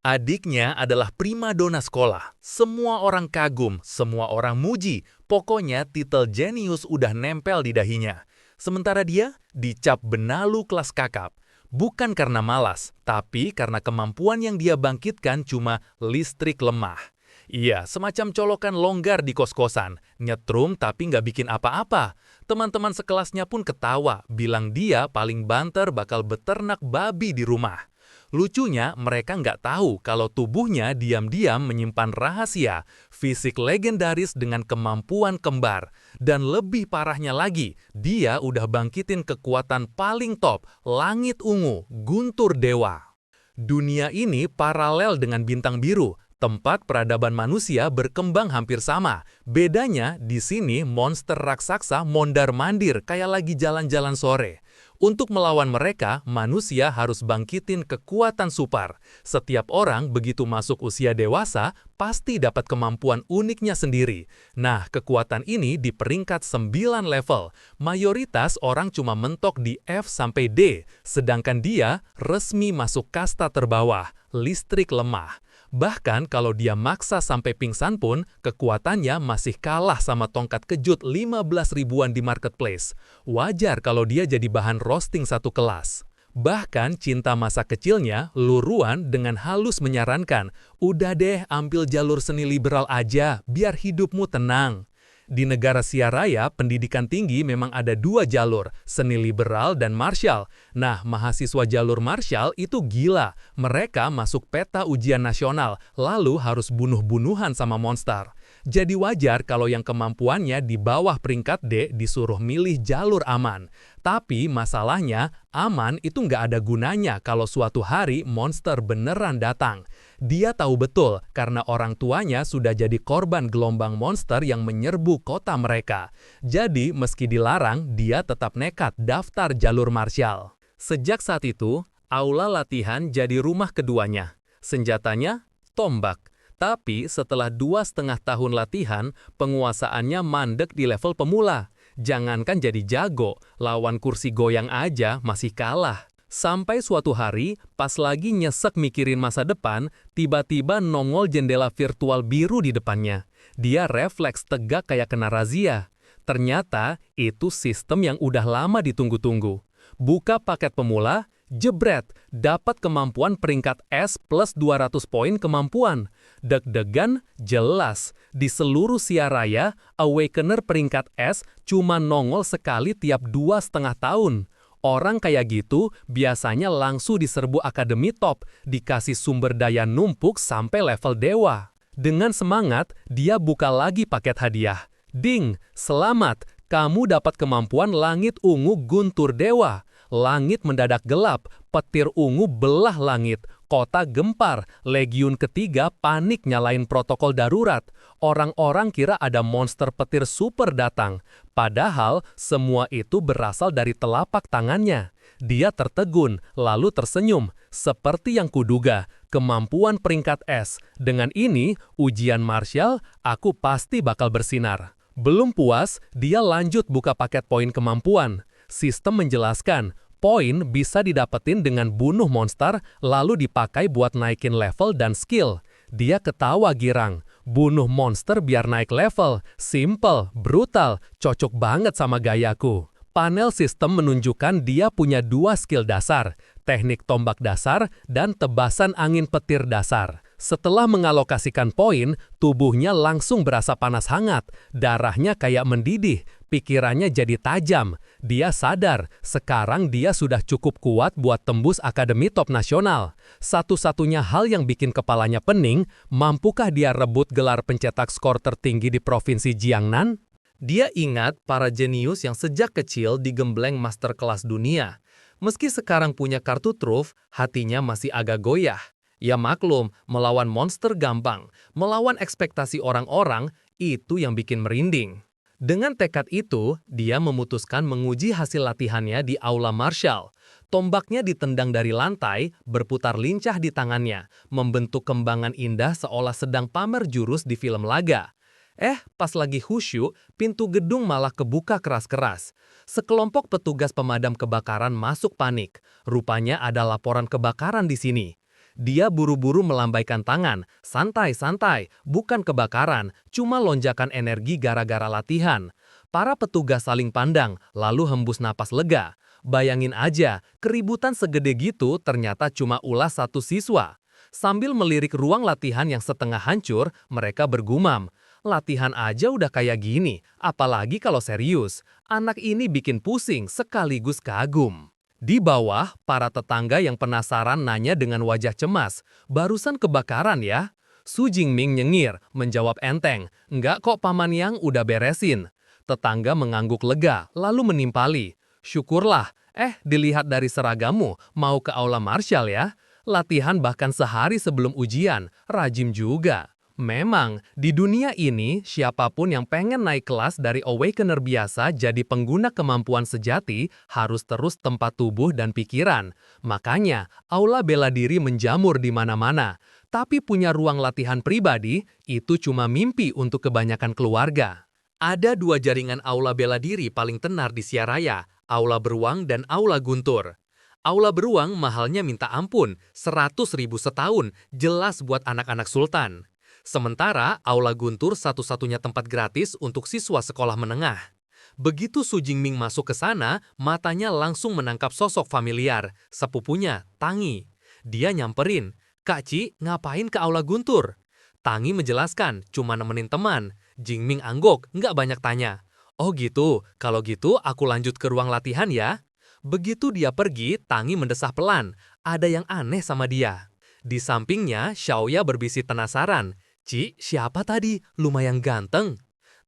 Adiknya adalah primadona sekolah. Semua orang kagum, semua orang muji. Pokoknya titel jenius udah nempel di dahinya. Sementara dia dicap benalu kelas kakap. Bukan karena malas, tapi karena kemampuan yang dia bangkitkan cuma listrik lemah. Iya, semacam colokan longgar di kos-kosan. Nyetrum tapi nggak bikin apa-apa. Teman-teman sekelasnya pun ketawa, bilang dia paling banter bakal beternak babi di rumah. Lucunya, mereka nggak tahu kalau tubuhnya diam-diam menyimpan rahasia, fisik legendaris dengan kemampuan kembar. Dan lebih parahnya lagi, dia udah bangkitin kekuatan paling top, langit ungu, guntur dewa. Dunia ini paralel dengan bintang biru. Tempat peradaban manusia berkembang hampir sama. Bedanya, di sini monster raksasa mondar-mandir kayak lagi jalan-jalan sore. Untuk melawan mereka, manusia harus bangkitin kekuatan super. Setiap orang begitu masuk usia dewasa, pasti dapat kemampuan uniknya sendiri. Nah, kekuatan ini di peringkat 9 level. Mayoritas orang cuma mentok di F sampai D, sedangkan dia resmi masuk kasta terbawah, listrik lemah. Bahkan kalau dia maksa sampai pingsan pun, kekuatannya masih kalah sama tongkat kejut 15 ribuan di marketplace. Wajar kalau dia jadi bahan roasting satu kelas. Bahkan cinta masa kecilnya, Luruan dengan halus menyarankan, udah deh ambil jalur seni liberal aja, biar hidupmu tenang. Di negara siaraya, pendidikan tinggi memang ada dua jalur, seni liberal dan martial. Nah, mahasiswa jalur martial itu gila. Mereka masuk peta ujian nasional, lalu harus bunuh-bunuhan sama monster. Jadi wajar kalau yang kemampuannya di bawah peringkat D disuruh milih jalur aman. Tapi masalahnya, aman itu nggak ada gunanya kalau suatu hari monster beneran datang. Dia tahu betul karena orang tuanya sudah jadi korban gelombang monster yang menyerbu kota mereka. Jadi meski dilarang, dia tetap nekat daftar jalur martial. Sejak saat itu, aula latihan jadi rumah keduanya. Senjatanya, tombak. Tapi setelah 2,5 tahun latihan, penguasaannya mandek di level pemula. Jangankan jadi jago, lawan kursi goyang aja masih kalah. Sampai suatu hari, pas lagi nyesek mikirin masa depan, tiba-tiba nongol jendela virtual biru di depannya. Dia refleks tegak kayak kena razia. Ternyata itu sistem yang udah lama ditunggu-tunggu. Buka paket pemula, jebret, dapat kemampuan peringkat S plus 200 poin kemampuan. Deg-degan, jelas. Di seluruh siaraya, Awakener peringkat S cuma nongol sekali tiap 2,5 tahun. Orang kayak gitu biasanya langsung diserbu akademi top, dikasih sumber daya numpuk sampai level dewa. Dengan semangat, dia buka lagi paket hadiah. Ding, selamat, kamu dapat kemampuan langit ungu guntur dewa. Langit mendadak gelap, petir ungu belah langit, kota gempar, legiun ketiga panik nyalain protokol darurat. Orang-orang kira ada monster petir super datang. Padahal semua itu berasal dari telapak tangannya. Dia tertegun, lalu tersenyum. Seperti yang kuduga, kemampuan peringkat S. Dengan ini, ujian martial, aku pasti bakal bersinar. Belum puas, dia lanjut buka paket poin kemampuan. Sistem menjelaskan, poin bisa didapetin dengan bunuh monster, lalu dipakai buat naikin level dan skill. Dia ketawa girang. Bunuh monster biar naik level. Simple, brutal, cocok banget sama gayaku. Panel sistem menunjukkan dia punya 2 skill dasar, teknik tombak dasar dan tebasan angin petir dasar. Setelah mengalokasikan poin, tubuhnya langsung berasa panas hangat, darahnya kayak mendidih, pikirannya jadi tajam. Dia sadar, sekarang dia sudah cukup kuat buat tembus akademi top nasional. Satu-satunya hal yang bikin kepalanya pening, mampukah dia rebut gelar pencetak skor tertinggi di Provinsi Jiangnan? Dia ingat para jenius yang sejak kecil digembleng master kelas dunia. Meski sekarang punya kartu truf, hatinya masih agak goyah. Ya maklum, melawan monster gampang, melawan ekspektasi orang-orang, itu yang bikin merinding. Dengan tekad itu, dia memutuskan menguji hasil latihannya di aula martial. Tombaknya ditendang dari lantai, berputar lincah di tangannya, membentuk kembangan indah seolah sedang pamer jurus di film laga. Pas lagi khusyuk, pintu gedung malah kebuka keras-keras. Sekelompok petugas pemadam kebakaran masuk panik. Rupanya ada laporan kebakaran di sini. Dia buru-buru melambaikan tangan, santai-santai, bukan kebakaran, cuma lonjakan energi gara-gara latihan. Para petugas saling pandang, lalu hembus napas lega. Bayangin aja, keributan segede gitu ternyata cuma ulah satu siswa. Sambil melirik ruang latihan yang setengah hancur, mereka bergumam. Latihan aja udah kayak gini, apalagi kalau serius. Anak ini bikin pusing sekaligus kagum. Di bawah, para tetangga yang penasaran nanya dengan wajah cemas, "Barusan kebakaran ya?" Su Jingming nyengir, menjawab enteng, "Enggak kok Paman Yang, udah beresin." Tetangga mengangguk lega, lalu menimpali, "Syukurlah, dilihat dari seragammu, mau ke aula martial ya? Latihan bahkan sehari sebelum ujian, rajin juga." Memang, di dunia ini, siapapun yang pengen naik kelas dari awakener biasa jadi pengguna kemampuan sejati harus terus tempat tubuh dan pikiran. Makanya, aula bela diri menjamur di mana-mana. Tapi punya ruang latihan pribadi, itu cuma mimpi untuk kebanyakan keluarga. Ada dua jaringan aula bela diri paling tenar di Siaraya, Aula Beruang dan Aula Guntur. Aula Beruang mahalnya minta ampun, 100.000 setahun, jelas buat anak-anak sultan. Sementara Aula Guntur satu-satunya tempat gratis untuk siswa sekolah menengah. Begitu Su Jingming masuk ke sana, matanya langsung menangkap sosok familiar, sepupunya, Tangi. Dia nyamperin, "Kak Ci, ngapain ke Aula Guntur?" Tangi menjelaskan, cuma nemenin teman. Jingming angguk, nggak banyak tanya. "Oh gitu, kalau gitu aku lanjut ke ruang latihan ya." Begitu dia pergi, Tangi mendesah pelan. Ada yang aneh sama dia. Di sampingnya, Xiaoya berbisik penasaran. "Ci, siapa tadi? Lumayan ganteng."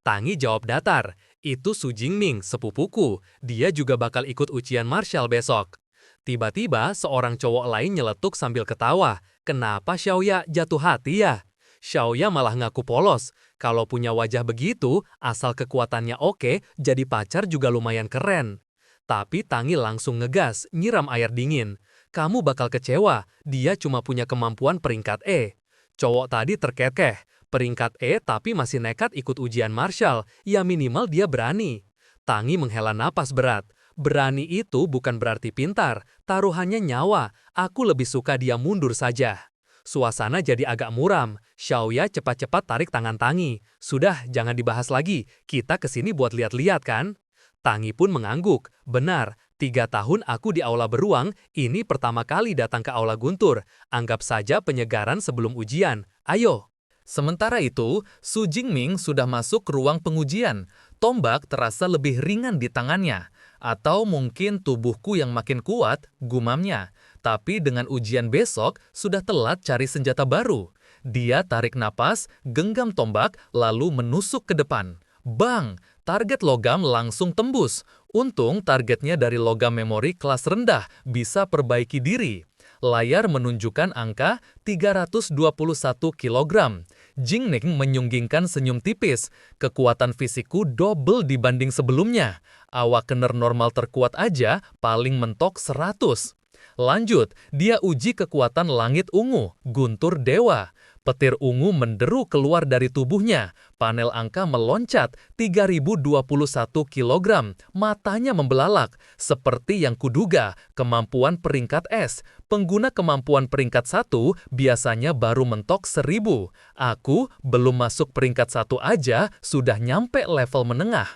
Tangi jawab datar, "Itu Su Jingming, sepupuku. Dia juga bakal ikut ujian martial besok." Tiba-tiba, seorang cowok lain nyeletuk sambil ketawa. "Kenapa Xiaoya jatuh hati ya?" Xiaoya malah ngaku polos. Kalau punya wajah begitu, asal kekuatannya oke, jadi pacar juga lumayan keren. Tapi Tangi langsung ngegas, nyiram air dingin. "Kamu bakal kecewa, dia cuma punya kemampuan peringkat E." Cowok tadi terkekeh, peringkat E tapi masih nekat ikut ujian martial, ya minimal dia berani. Tangi menghela napas berat. Berani itu bukan berarti pintar, taruhannya nyawa, aku lebih suka dia mundur saja. Suasana jadi agak muram, Xiaoya cepat-cepat tarik tangan Tangi. "Sudah, jangan dibahas lagi, kita kesini buat lihat-lihat kan?" Tangi pun mengangguk, "Benar, 3 tahun aku di Aula Beruang, ini pertama kali datang ke Aula Guntur. Anggap saja penyegaran sebelum ujian. Ayo." Sementara itu, Su Jingming sudah masuk ke ruang pengujian. Tombak terasa lebih ringan di tangannya. Atau mungkin tubuhku yang makin kuat, gumamnya. Tapi dengan ujian besok, sudah telat cari senjata baru. Dia tarik napas, genggam tombak, lalu menusuk ke depan. Bang! Target logam langsung tembus. Untung targetnya dari logam memori kelas rendah, bisa perbaiki diri. Layar menunjukkan angka 321 kg. Jingning menyunggingkan senyum tipis. Kekuatan fisikku double dibanding sebelumnya. Awakener normal terkuat aja paling mentok 100. Lanjut, dia uji kekuatan langit ungu, Guntur Dewa. Petir ungu menderu keluar dari tubuhnya. Panel angka meloncat 3021 kg. Matanya membelalak. Seperti yang kuduga, kemampuan peringkat S. Pengguna kemampuan peringkat 1 biasanya baru mentok 1000. Aku belum masuk peringkat 1 aja sudah nyampe level menengah.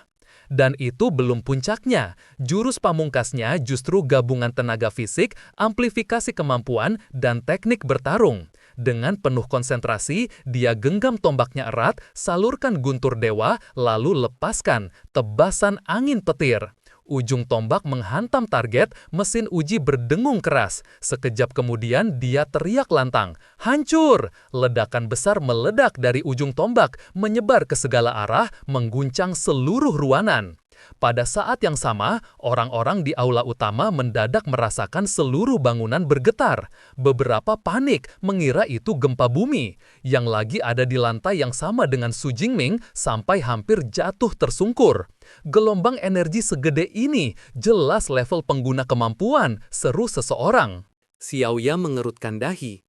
Dan itu belum puncaknya. Jurus pamungkasnya justru gabungan tenaga fisik, amplifikasi kemampuan, dan teknik bertarung. Dengan penuh konsentrasi, dia genggam tombaknya erat, salurkan Guntur Dewa, lalu lepaskan tebasan angin petir. Ujung tombak menghantam target, mesin uji berdengung keras. Sekejap kemudian dia teriak lantang, "Hancur!" Ledakan besar meledak dari ujung tombak, menyebar ke segala arah, mengguncang seluruh ruangan. Pada saat yang sama, orang-orang di aula utama mendadak merasakan seluruh bangunan bergetar. Beberapa panik, mengira itu gempa bumi. Yang lagi ada di lantai yang sama dengan Su Jingming sampai hampir jatuh tersungkur. "Gelombang energi segede ini, jelas level pengguna kemampuan," seru seseorang. Xiaoya mengerutkan dahi.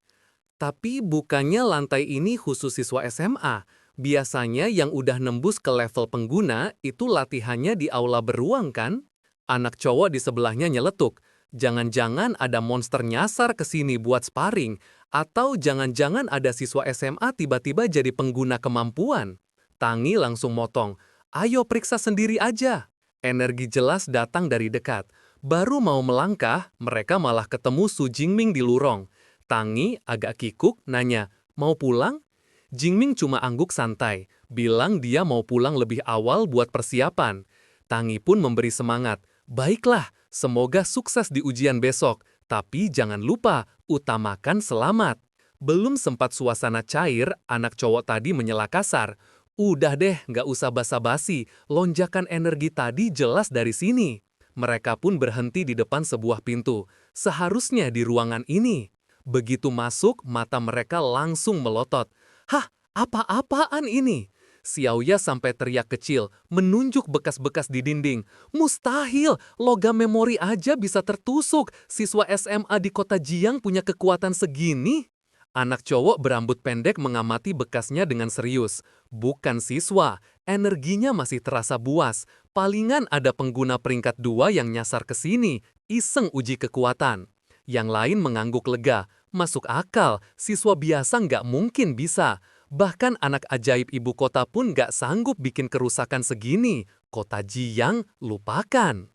"Tapi bukannya lantai ini khusus siswa SMA? Biasanya yang udah nembus ke level pengguna itu latihannya di Aula Beruang kan?" Anak cowok di sebelahnya nyeletuk. Jangan-jangan ada monster nyasar ke sini buat sparring, atau jangan-jangan ada siswa SMA tiba-tiba jadi pengguna kemampuan. Tangi langsung motong, ayo periksa sendiri aja. Energi jelas datang dari dekat. Baru mau melangkah, mereka malah ketemu Su Jingming di lorong. Tangi agak kikuk, nanya, mau pulang? Jingming cuma angguk santai, bilang dia mau pulang lebih awal buat persiapan. Tangi pun memberi semangat, baiklah, semoga sukses di ujian besok, tapi jangan lupa, utamakan selamat. Belum sempat suasana cair, anak cowok tadi menyela kasar. Udah deh, nggak usah basa-basi, lonjakan energi tadi jelas dari sini. Mereka pun berhenti di depan sebuah pintu, seharusnya di ruangan ini. Begitu masuk, mata mereka langsung melotot. Hah, apa-apaan ini? Xiaoya sampai teriak kecil, menunjuk bekas-bekas di dinding. Mustahil, logam memori aja bisa tertusuk. Siswa SMA di kota Jiang punya kekuatan segini? Anak cowok berambut pendek mengamati bekasnya dengan serius. Bukan siswa, energinya masih terasa buas. Palingan ada pengguna peringkat 2 yang nyasar ke sini, iseng uji kekuatan. Yang lain mengangguk lega, masuk akal, siswa biasa nggak mungkin bisa. Bahkan anak ajaib ibu kota pun nggak sanggup bikin kerusakan segini. Kota Jiang, lupakan.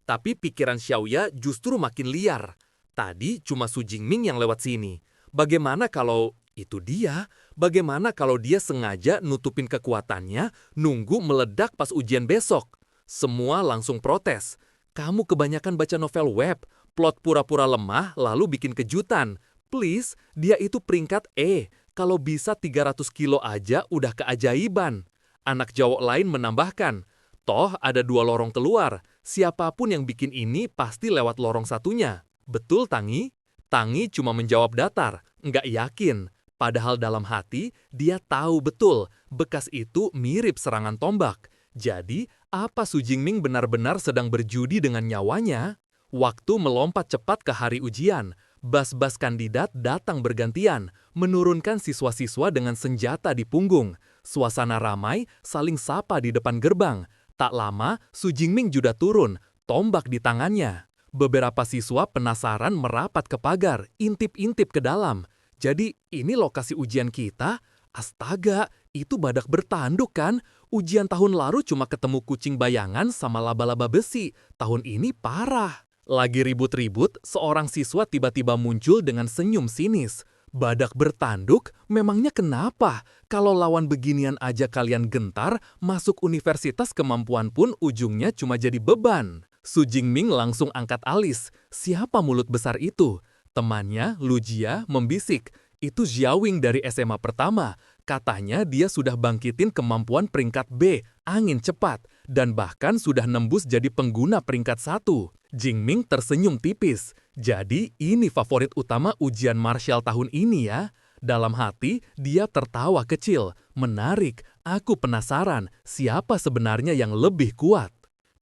Tapi pikiran Xiaoya justru makin liar. Tadi cuma Su Jingming yang lewat sini. Bagaimana kalau itu dia? Bagaimana kalau dia sengaja nutupin kekuatannya, nunggu meledak pas ujian besok? Semua langsung protes. Kamu kebanyakan baca novel web, plot pura-pura lemah lalu bikin kejutan. Please, dia itu peringkat E. Kalau bisa 300 kilo aja udah keajaiban. Anak cowok lain menambahkan, toh ada 2 lorong keluar. Siapapun yang bikin ini pasti lewat lorong satunya. Betul, Tangi? Tangi cuma menjawab datar, nggak yakin. Padahal dalam hati, dia tahu betul bekas itu mirip serangan tombak. Jadi, apa Su Jingming benar-benar sedang berjudi dengan nyawanya? Waktu melompat cepat ke hari ujian. Bas-bas kandidat datang bergantian, menurunkan siswa-siswa dengan senjata di punggung. Suasana ramai, saling sapa di depan gerbang. Tak lama, Su Jingming juga turun, tombak di tangannya. Beberapa siswa penasaran merapat ke pagar, intip-intip ke dalam. Jadi, ini lokasi ujian kita? Astaga, itu badak bertanduk kan? Ujian tahun lalu cuma ketemu kucing bayangan sama laba-laba besi. Tahun ini parah. Lagi ribut-ribut, seorang siswa tiba-tiba muncul dengan senyum sinis. Badak bertanduk? Memangnya kenapa? Kalau lawan beginian aja kalian gentar, masuk universitas kemampuan pun ujungnya cuma jadi beban. Su Jingming langsung angkat alis. Siapa mulut besar itu? Temannya, Lu Jia, membisik. Itu Xiaowing dari SMA pertama. Katanya dia sudah bangkitin kemampuan peringkat B, angin cepat, dan bahkan sudah nembus jadi pengguna peringkat 1. Jingming tersenyum tipis. Jadi ini favorit utama ujian martial tahun ini ya. Dalam hati, dia tertawa kecil. Menarik, aku penasaran siapa sebenarnya yang lebih kuat.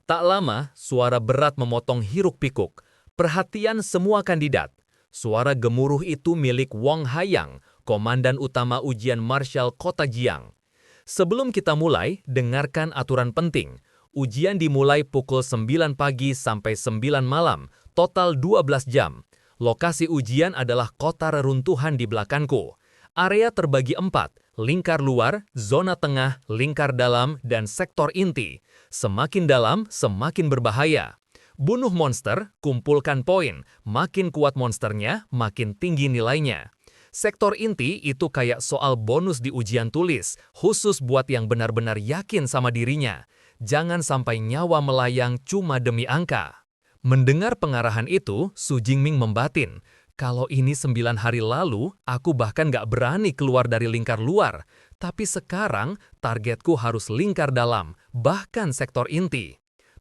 Tak lama, suara berat memotong hiruk-pikuk. Perhatian semua kandidat. Suara gemuruh itu milik Wang Haiyang, komandan utama ujian martial kota Jiang. Sebelum kita mulai, dengarkan aturan penting. Ujian dimulai pukul 9 pagi sampai 9 malam, total 12 jam. Lokasi ujian adalah kota reruntuhan di belakangku. Area terbagi 4, lingkar luar, zona tengah, lingkar dalam, dan sektor inti. Semakin dalam, semakin berbahaya. Bunuh monster, kumpulkan poin. Makin kuat monsternya, makin tinggi nilainya. Sektor inti itu kayak soal bonus di ujian tulis, khusus buat yang benar-benar yakin sama dirinya. Jangan sampai nyawa melayang cuma demi angka. Mendengar pengarahan itu, Su Jingming membatin. Kalau ini 9 hari lalu, aku bahkan gak berani keluar dari lingkar luar. Tapi sekarang, targetku harus lingkar dalam, bahkan sektor inti.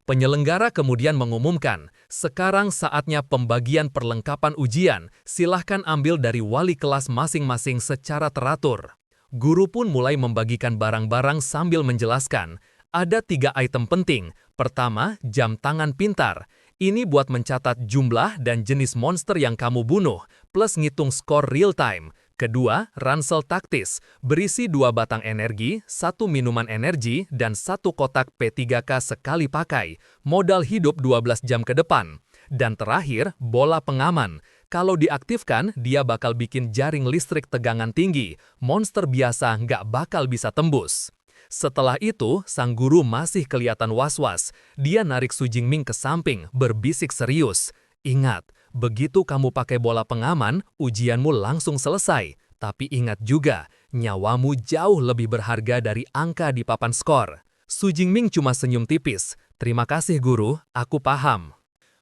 Penyelenggara kemudian mengumumkan, sekarang saatnya pembagian perlengkapan ujian, silahkan ambil dari wali kelas masing-masing secara teratur. Guru pun mulai membagikan barang-barang sambil menjelaskan, ada 3 item penting. Pertama, jam tangan pintar. Ini buat mencatat jumlah dan jenis monster yang kamu bunuh, plus ngitung skor real time. Kedua, ransel taktis, berisi 2 batang energi, 1 minuman energi, dan 1 kotak P3K sekali pakai. Modal hidup 12 jam ke depan. Dan terakhir, bola pengaman. Kalau diaktifkan, dia bakal bikin jaring listrik tegangan tinggi. Monster biasa nggak bakal bisa tembus. Setelah itu, sang guru masih kelihatan was-was. Dia narik Su Jingming ke samping, berbisik serius. Ingat, begitu kamu pakai bola pengaman, ujianmu langsung selesai. Tapi ingat juga, nyawamu jauh lebih berharga dari angka di papan skor. Su Jingming cuma senyum tipis. Terima kasih guru, aku paham.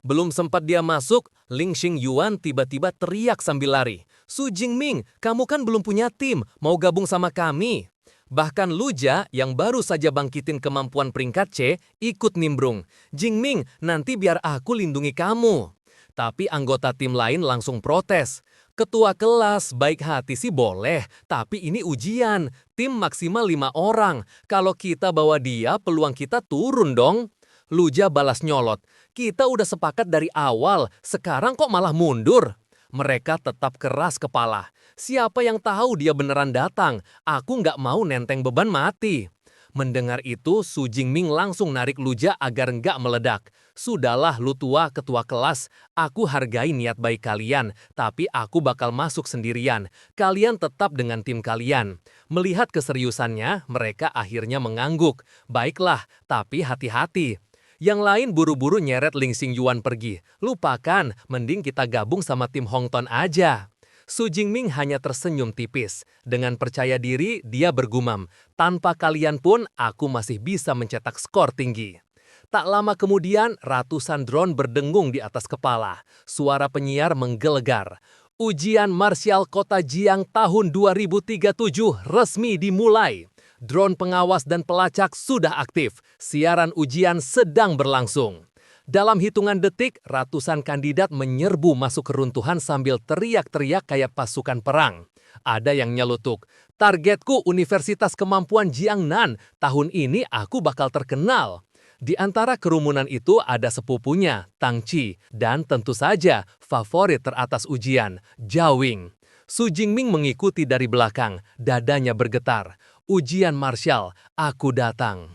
Belum sempat dia masuk, Ling Xingyuan tiba-tiba teriak sambil lari. Su Jingming, kamu kan belum punya tim, mau gabung sama kami? Bahkan Luja yang baru saja bangkitin kemampuan peringkat C ikut nimbrung. Jingming, nanti biar aku lindungi kamu. Tapi anggota tim lain langsung protes. Ketua kelas, baik hati sih boleh, tapi ini ujian. Tim maksimal 5 orang. Kalau kita bawa dia, peluang kita turun dong. Luja balas nyolot. Kita udah sepakat dari awal, sekarang kok malah mundur? Mereka tetap keras kepala. Siapa yang tahu dia beneran datang? Aku nggak mau nenteng beban mati. Mendengar itu, Su Jingming langsung narik Luja agar nggak meledak. Sudahlah lu tua ketua kelas, aku hargai niat baik kalian, tapi aku bakal masuk sendirian. Kalian tetap dengan tim kalian. Melihat keseriusannya, mereka akhirnya mengangguk. Baiklah, tapi hati-hati. Yang lain buru-buru nyeret Ling Xingyuan pergi. Lupakan, mending kita gabung sama tim Hongton aja. Su Jingming hanya tersenyum tipis. Dengan percaya diri, dia bergumam, tanpa kalian pun aku masih bisa mencetak skor tinggi. Tak lama kemudian, ratusan drone berdengung di atas kepala. Suara penyiar menggelegar. Ujian Marsial Kota Jiang tahun 2037 resmi dimulai. Drone pengawas dan pelacak sudah aktif. Siaran ujian sedang berlangsung. Dalam hitungan detik, ratusan kandidat menyerbu masuk keruntuhan sambil teriak-teriak kayak pasukan perang. Ada yang nyelutuk, targetku Universitas Kemampuan Jiangnan, tahun ini aku bakal terkenal. Di antara kerumunan itu ada sepupunya, Tang Qi, dan tentu saja favorit teratas ujian, Zhao Wing. Su Jingming mengikuti dari belakang, dadanya bergetar. Ujian marsial, aku datang.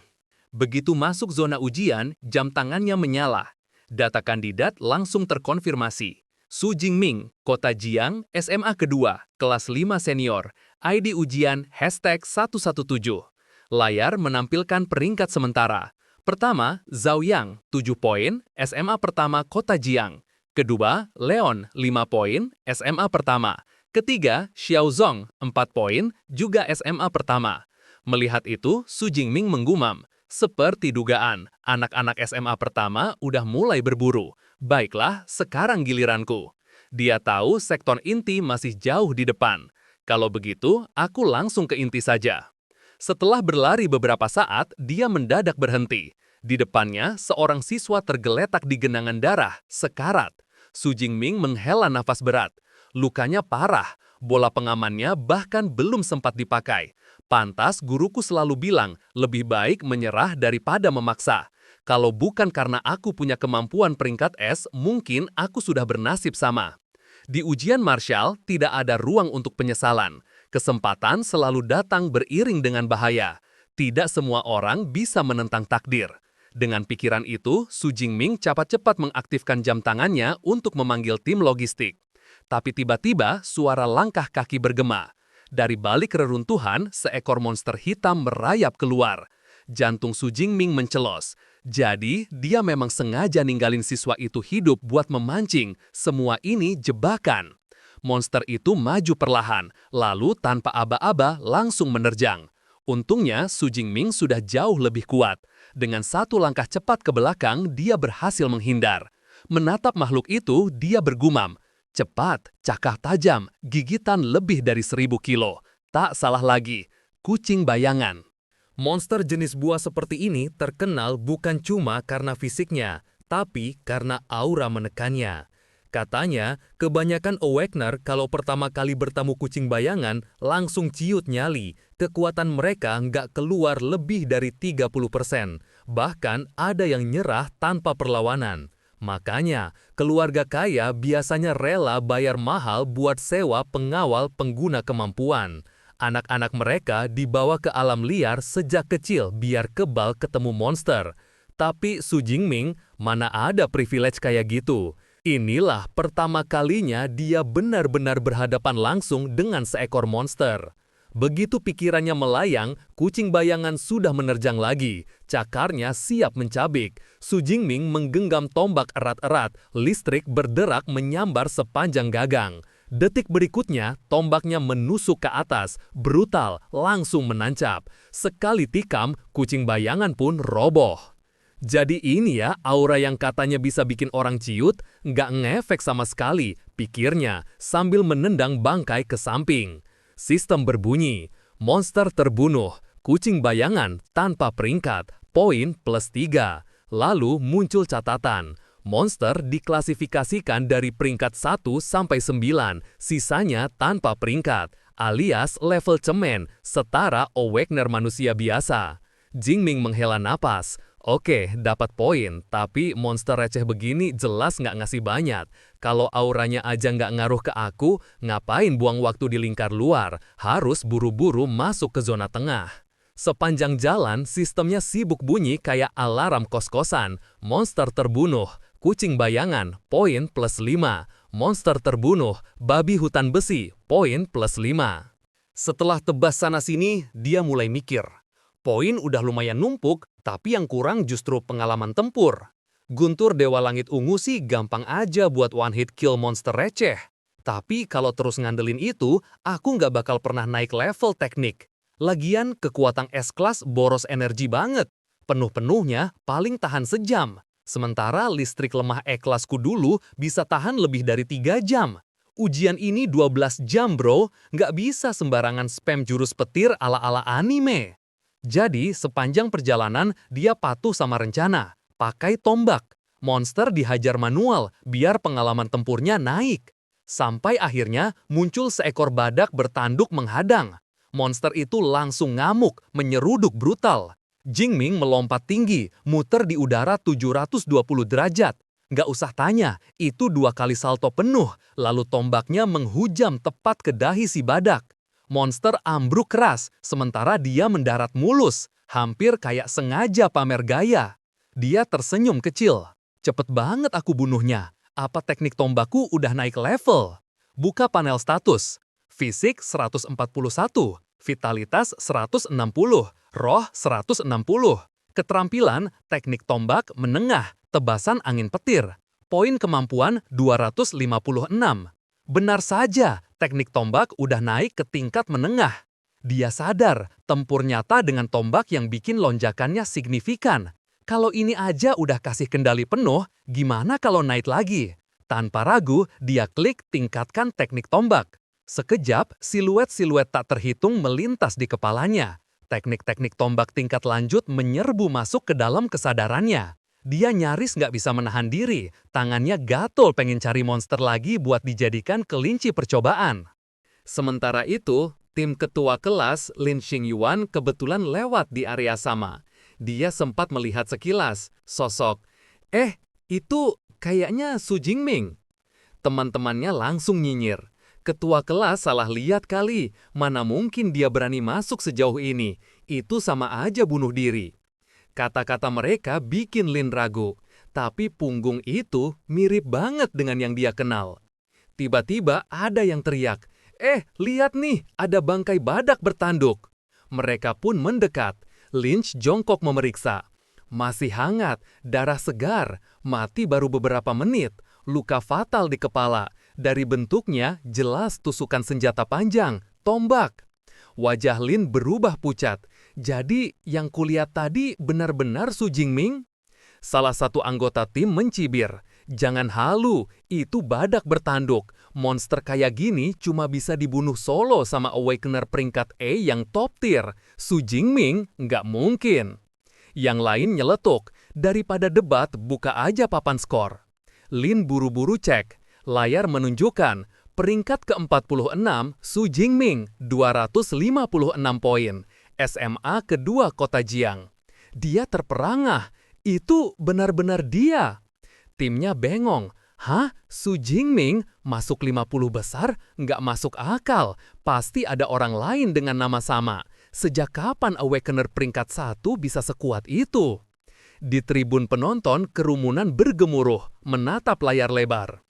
Begitu masuk zona ujian, jam tangannya menyala. Data kandidat langsung terkonfirmasi. Su Jingming, Kota Jiang, SMA kedua, kelas 5 senior, ID ujian #117. Layar menampilkan peringkat sementara. Pertama, Zhao Yang, 7 poin, SMA pertama Kota Jiang. Kedua, Leon, 5 poin, SMA pertama. Ketiga, Xiao Zong, 4 poin, juga SMA pertama. Melihat itu, Su Jingming menggumam. Seperti dugaan, anak-anak SMA pertama udah mulai berburu. Baiklah, sekarang giliranku. Dia tahu sektor inti masih jauh di depan. Kalau begitu, aku langsung ke inti saja. Setelah berlari beberapa saat, dia mendadak berhenti. Di depannya, seorang siswa tergeletak di genangan darah, sekarat. Su Jingming menghela nafas berat. Lukanya parah, bola pengamannya bahkan belum sempat dipakai. Pantas guruku selalu bilang, lebih baik menyerah daripada memaksa. Kalau bukan karena aku punya kemampuan peringkat S, mungkin aku sudah bernasib sama. Di ujian martial, tidak ada ruang untuk penyesalan. Kesempatan selalu datang beriring dengan bahaya. Tidak semua orang bisa menentang takdir. Dengan pikiran itu, Su Jingming cepat-cepat mengaktifkan jam tangannya untuk memanggil tim logistik. Tapi tiba-tiba suara langkah kaki bergema. Dari balik reruntuhan, seekor monster hitam merayap keluar. Jantung Su Jingming mencelos. Jadi, dia memang sengaja ninggalin siswa itu hidup buat memancing. Semua ini jebakan. Monster itu maju perlahan, lalu tanpa aba-aba langsung menerjang. Untungnya, Su Jingming sudah jauh lebih kuat. Dengan satu langkah cepat ke belakang, dia berhasil menghindar. Menatap makhluk itu, dia bergumam. Cepat, cakar tajam, gigitan lebih dari 1000 kilo. Tak salah lagi, kucing bayangan. Monster jenis buah seperti ini terkenal bukan cuma karena fisiknya, tapi karena aura menekannya. Katanya, kebanyakan Awakener kalau pertama kali bertemu kucing bayangan langsung ciut nyali. Kekuatan mereka nggak keluar lebih dari 30%. Bahkan ada yang nyerah tanpa perlawanan. Makanya, keluarga kaya biasanya rela bayar mahal buat sewa pengawal pengguna kemampuan. Anak-anak mereka dibawa ke alam liar sejak kecil biar kebal ketemu monster. Tapi Su Jingming Mana ada privilege kayak gitu. Inilah pertama kalinya dia benar-benar berhadapan langsung dengan seekor monster. Begitu pikirannya melayang, kucing bayangan sudah menerjang lagi. Cakarnya siap mencabik. Su Jingming menggenggam tombak erat-erat, listrik berderak menyambar sepanjang gagang. Detik berikutnya, tombaknya menusuk ke atas, brutal, langsung menancap. Sekali tikam, kucing bayangan pun roboh. Jadi ini ya aura yang katanya bisa bikin orang ciut, nggak ngefek sama sekali, pikirnya sambil menendang bangkai ke samping. Sistem berbunyi, monster terbunuh, kucing bayangan tanpa peringkat, poin +3. Lalu muncul catatan, monster diklasifikasikan dari peringkat 1 sampai 9, sisanya tanpa peringkat, alias level cemen, setara awakener manusia biasa. Jingming menghela napas. Oke, dapat poin, tapi monster receh begini jelas nggak ngasih banyak. Kalau auranya aja nggak ngaruh ke aku, ngapain buang waktu di lingkar luar? Harus buru-buru masuk ke zona tengah. Sepanjang jalan, sistemnya sibuk bunyi kayak alarm kos-kosan. Monster terbunuh, kucing bayangan, poin +5. Monster terbunuh, babi hutan besi, poin +5. Setelah tebas sana-sini, dia mulai mikir. Poin udah lumayan numpuk, tapi yang kurang justru pengalaman tempur. Guntur Dewa Langit Ungu sih gampang aja buat one hit kill monster receh. Tapi kalau terus ngandelin itu, aku nggak bakal pernah naik level teknik. Lagian kekuatan S-Class boros energi banget. Penuh-penuhnya paling tahan sejam. Sementara listrik lemah E-Classku dulu bisa tahan lebih dari 3 jam. Ujian ini 12 jam bro, nggak bisa sembarangan spam jurus petir ala-ala anime. Jadi, sepanjang perjalanan, dia patuh sama rencana. Pakai tombak. Monster dihajar manual, biar pengalaman tempurnya naik. Sampai akhirnya, muncul seekor badak bertanduk menghadang. Monster itu langsung ngamuk, menyeruduk brutal. Jingming melompat tinggi, muter di udara 720 derajat. Nggak usah tanya, itu 2 kali salto penuh, lalu tombaknya menghujam tepat ke dahi si badak. Monster ambruk keras, sementara dia mendarat mulus, hampir kayak sengaja pamer gaya. Dia tersenyum kecil. Cepet banget aku bunuhnya. Apa teknik tombakku udah naik level? Buka panel status. Fisik 141, vitalitas 160, roh 160. Keterampilan teknik tombak menengah, tebasan angin petir. Poin kemampuan 256. Benar saja, teknik tombak udah naik ke tingkat menengah. Dia sadar, tempur nyata dengan tombak yang bikin lonjakannya signifikan. Kalau ini aja udah kasih kendali penuh, gimana kalau naik lagi? Tanpa ragu, dia klik tingkatkan teknik tombak. Sekejap, siluet-siluet tak terhitung melintas di kepalanya. Teknik-teknik tombak tingkat lanjut menyerbu masuk ke dalam kesadarannya. Dia nyaris nggak bisa menahan diri, tangannya gatel pengen cari monster lagi buat dijadikan kelinci percobaan. Sementara itu, tim ketua kelas Lin Xingyuan kebetulan lewat di area sama. Dia sempat melihat sekilas, sosok, itu kayaknya Su Jingming. Teman-temannya langsung nyinyir. Ketua kelas salah lihat kali, mana mungkin dia berani masuk sejauh ini, itu sama aja bunuh diri. Kata-kata mereka bikin Lin ragu, tapi punggung itu mirip banget dengan yang dia kenal. Tiba-tiba ada yang teriak, lihat nih, ada bangkai badak bertanduk. Mereka pun mendekat. Lynch jongkok memeriksa. Masih hangat, darah segar, mati baru beberapa menit, luka fatal di kepala. Dari bentuknya jelas tusukan senjata panjang, tombak. Wajah Lin berubah pucat. Jadi yang kulihat tadi benar-benar Su Jingming? Salah satu anggota tim mencibir. Jangan halu, itu badak bertanduk. Monster kayak gini cuma bisa dibunuh solo sama Awakener peringkat E yang top tier. Su Jingming nggak mungkin. Yang lain nyeletuk. Daripada debat, buka aja papan skor. Lin buru-buru cek. Layar menunjukkan peringkat ke-46 Su Jingming 256 poin. SMA kedua Kota Jiang. Dia terperangah. Itu benar-benar dia. Timnya bengong. Hah? Su Jingming masuk 50 besar? Nggak masuk akal. Pasti ada orang lain dengan nama sama. Sejak kapan Awakener peringkat 1 bisa sekuat itu? Di tribun penonton, kerumunan bergemuruh, menatap layar lebar.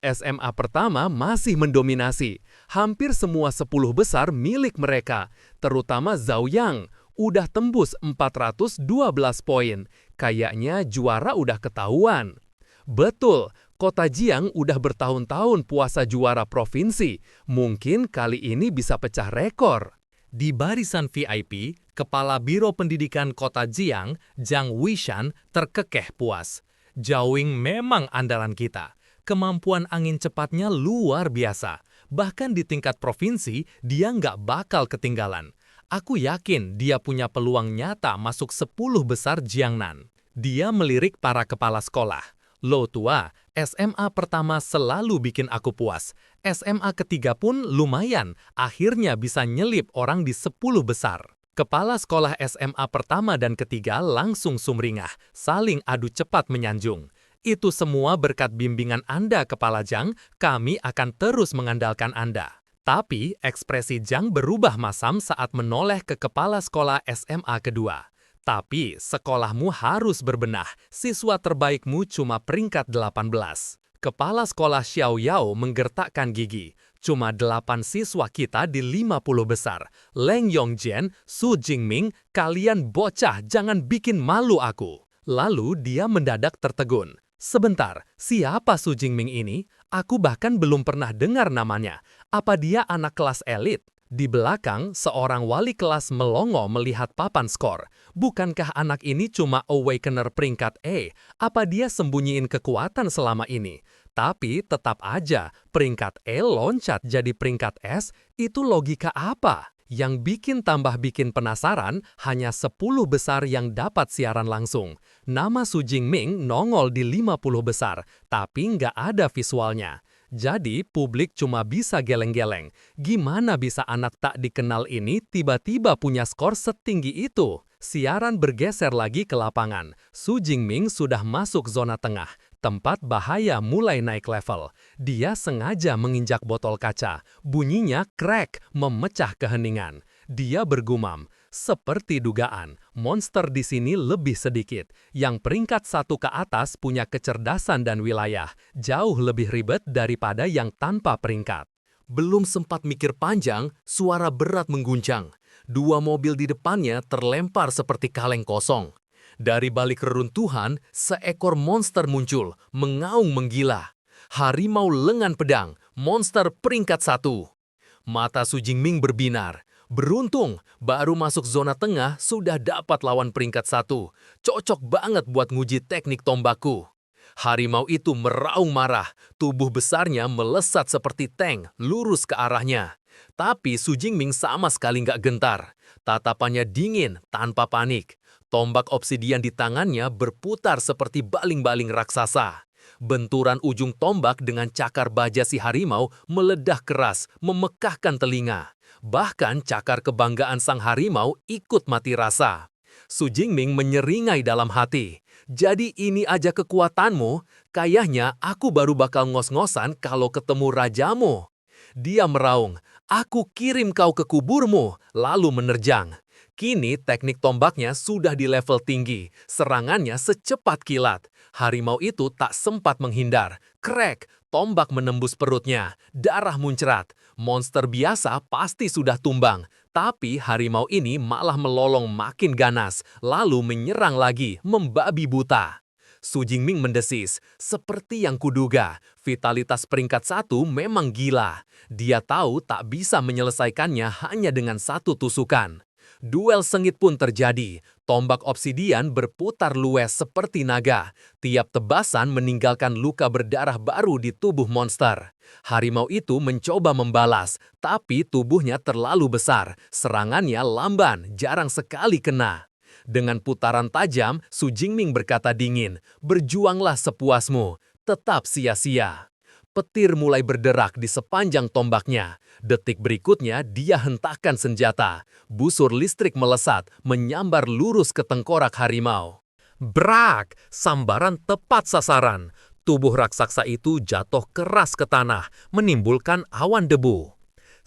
SMA pertama masih mendominasi. Hampir semua 10 besar milik mereka, terutama Zhao Yang, udah tembus 412 poin. Kayaknya juara udah ketahuan. Betul, Kota Jiang udah bertahun-tahun puasa juara provinsi. Mungkin kali ini bisa pecah rekor. Di barisan VIP, Kepala Biro Pendidikan Kota Jiang, Zhang Wishan, terkekeh puas. Zhao-Ying memang andalan kita. Kemampuan angin cepatnya luar biasa. Bahkan di tingkat provinsi, dia nggak bakal ketinggalan. Aku yakin dia punya peluang nyata masuk 10 besar Jiangnan. Dia melirik para kepala sekolah. Lo tua, SMA pertama selalu bikin aku puas. SMA ketiga pun lumayan, akhirnya bisa nyelip orang di 10 besar. Kepala sekolah SMA pertama dan ketiga langsung sumringah, saling adu cepat menyanjung. Itu semua berkat bimbingan Anda, Kepala Zhang, kami akan terus mengandalkan Anda. Tapi, ekspresi Zhang berubah masam saat menoleh ke kepala sekolah SMA kedua. Tapi, sekolahmu harus berbenah, siswa terbaikmu cuma peringkat 18. Kepala sekolah Xiao Yao menggertakkan gigi. Cuma 8 siswa kita di 50 besar. Leng Yongjian, Su Jingming, kalian bocah, jangan bikin malu aku. Lalu dia mendadak tertegun. Sebentar, siapa Su Jingming ini? Aku bahkan belum pernah dengar namanya. Apa dia anak kelas elit? Di belakang, seorang wali kelas melongo melihat papan skor. Bukankah anak ini cuma awakener peringkat E? Apa dia sembunyiin kekuatan selama ini? Tapi tetap aja, peringkat E loncat jadi peringkat S, itu logika apa? Yang bikin penasaran, hanya 10 besar yang dapat siaran langsung. Nama Su Jingming nongol di 50 besar, tapi nggak ada visualnya. Jadi publik cuma bisa geleng-geleng. Gimana bisa anak tak dikenal ini tiba-tiba punya skor setinggi itu? Siaran bergeser lagi ke lapangan. Su Jingming sudah masuk zona tengah. Tempat bahaya mulai naik level. Dia sengaja menginjak botol kaca. Bunyinya krek, memecah keheningan. Dia bergumam, seperti dugaan, monster di sini lebih sedikit. Yang peringkat 1 ke atas punya kecerdasan dan wilayah. Jauh lebih ribet daripada yang tanpa peringkat. Belum sempat mikir panjang, suara berat mengguncang. 2 mobil di depannya terlempar seperti kaleng kosong. Dari balik reruntuhan, seekor monster muncul, mengaung menggila. Harimau lengan pedang, monster peringkat 1. Mata Su Jingming berbinar. Beruntung, baru masuk zona tengah sudah dapat lawan peringkat 1. Cocok banget buat nguji teknik tombakku. Harimau itu meraung marah, tubuh besarnya melesat seperti tank, lurus ke arahnya. Tapi Su Jingming sama sekali nggak gentar. Tatapannya dingin, tanpa panik. Tombak obsidian di tangannya berputar seperti baling-baling raksasa. Benturan ujung tombak dengan cakar baja si harimau meledah keras, memekahkan telinga. Bahkan cakar kebanggaan sang harimau ikut mati rasa. Su Jingming menyeringai dalam hati. Jadi ini aja kekuatanmu? Kayaknya aku baru bakal ngos-ngosan kalau ketemu rajamu. Dia meraung, aku kirim kau ke kuburmu, lalu menerjang. Kini teknik tombaknya sudah di level tinggi, serangannya secepat kilat. Harimau itu tak sempat menghindar. Krek, tombak menembus perutnya, darah muncrat. Monster biasa pasti sudah tumbang, tapi harimau ini malah melolong makin ganas, lalu menyerang lagi, membabi buta. Su Jingming mendesis, seperti yang kuduga, vitalitas peringkat 1 memang gila. Dia tahu tak bisa menyelesaikannya hanya dengan 1 tusukan. Duel sengit pun terjadi. Tombak obsidian berputar lues seperti naga. Tiap tebasan meninggalkan luka berdarah baru di tubuh monster. Harimau itu mencoba membalas, tapi tubuhnya terlalu besar. Serangannya lamban, jarang sekali kena. Dengan putaran tajam, Su Jingming berkata dingin, "Berjuanglah sepuasmu, tetap sia-sia." Petir mulai berderak di sepanjang tombaknya. Detik berikutnya, dia hentakkan senjata. Busur listrik melesat, menyambar lurus ke tengkorak harimau. Brak! Sambaran tepat sasaran. Tubuh raksasa itu jatuh keras ke tanah, menimbulkan awan debu.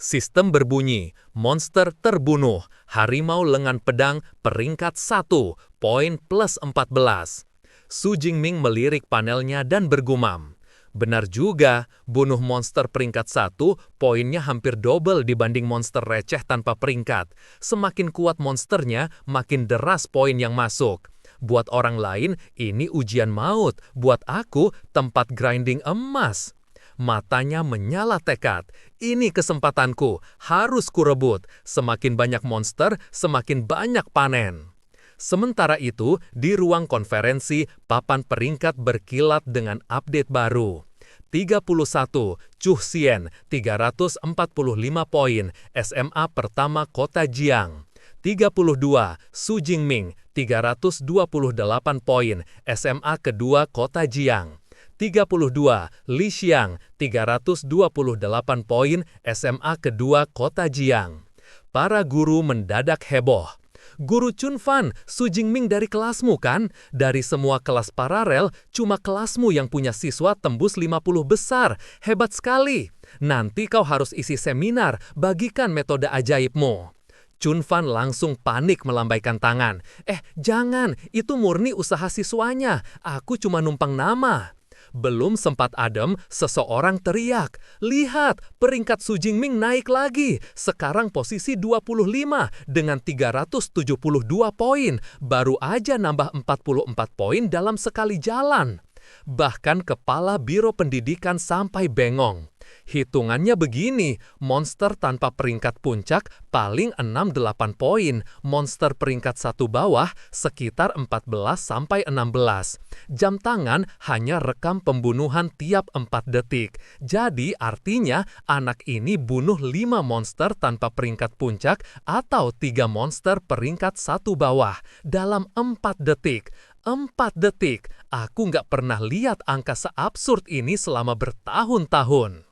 Sistem berbunyi, monster terbunuh, harimau lengan pedang peringkat 1, poin plus 14. Su Jingming melirik panelnya dan bergumam. Benar juga, bunuh monster peringkat 1, poinnya hampir double dibanding monster receh tanpa peringkat. Semakin kuat monsternya, makin deras poin yang masuk. Buat orang lain, ini ujian maut. Buat aku, tempat grinding emas. Matanya menyala tekad. Ini kesempatanku, harus kurebut. Semakin banyak monster, semakin banyak panen. Sementara itu, di ruang konferensi, papan peringkat berkilat dengan update baru. 31, Chu Xian, 345 poin, SMA pertama Kota Jiang. 32, Su Jingming, 328 poin, SMA kedua Kota Jiang. 32, Li Xiang, 328 poin, SMA kedua Kota Jiang. Para guru mendadak heboh. Guru Chunfan, Su Jingming dari kelasmu kan? Dari semua kelas paralel, cuma kelasmu yang punya siswa tembus 50 besar. Hebat sekali. Nanti kau harus isi seminar, bagikan metode ajaibmu. Chunfan langsung panik melambaikan tangan. Jangan, itu murni usaha siswanya. Aku cuma numpang nama. Belum sempat adem, seseorang teriak, "Lihat, peringkat Su Jingming naik lagi. Sekarang posisi 25 dengan 372 poin. Baru aja nambah 44 poin dalam sekali jalan." Bahkan kepala Biro Pendidikan sampai bengong. Hitungannya begini, monster tanpa peringkat puncak paling 68 poin, monster peringkat 1 bawah sekitar 14-16. Jam tangan hanya rekam pembunuhan tiap 4 detik. Jadi artinya anak ini bunuh 5 monster tanpa peringkat puncak atau 3 monster peringkat 1 bawah dalam 4 detik. 4 detik, aku nggak pernah lihat angka seabsurd ini selama bertahun-tahun.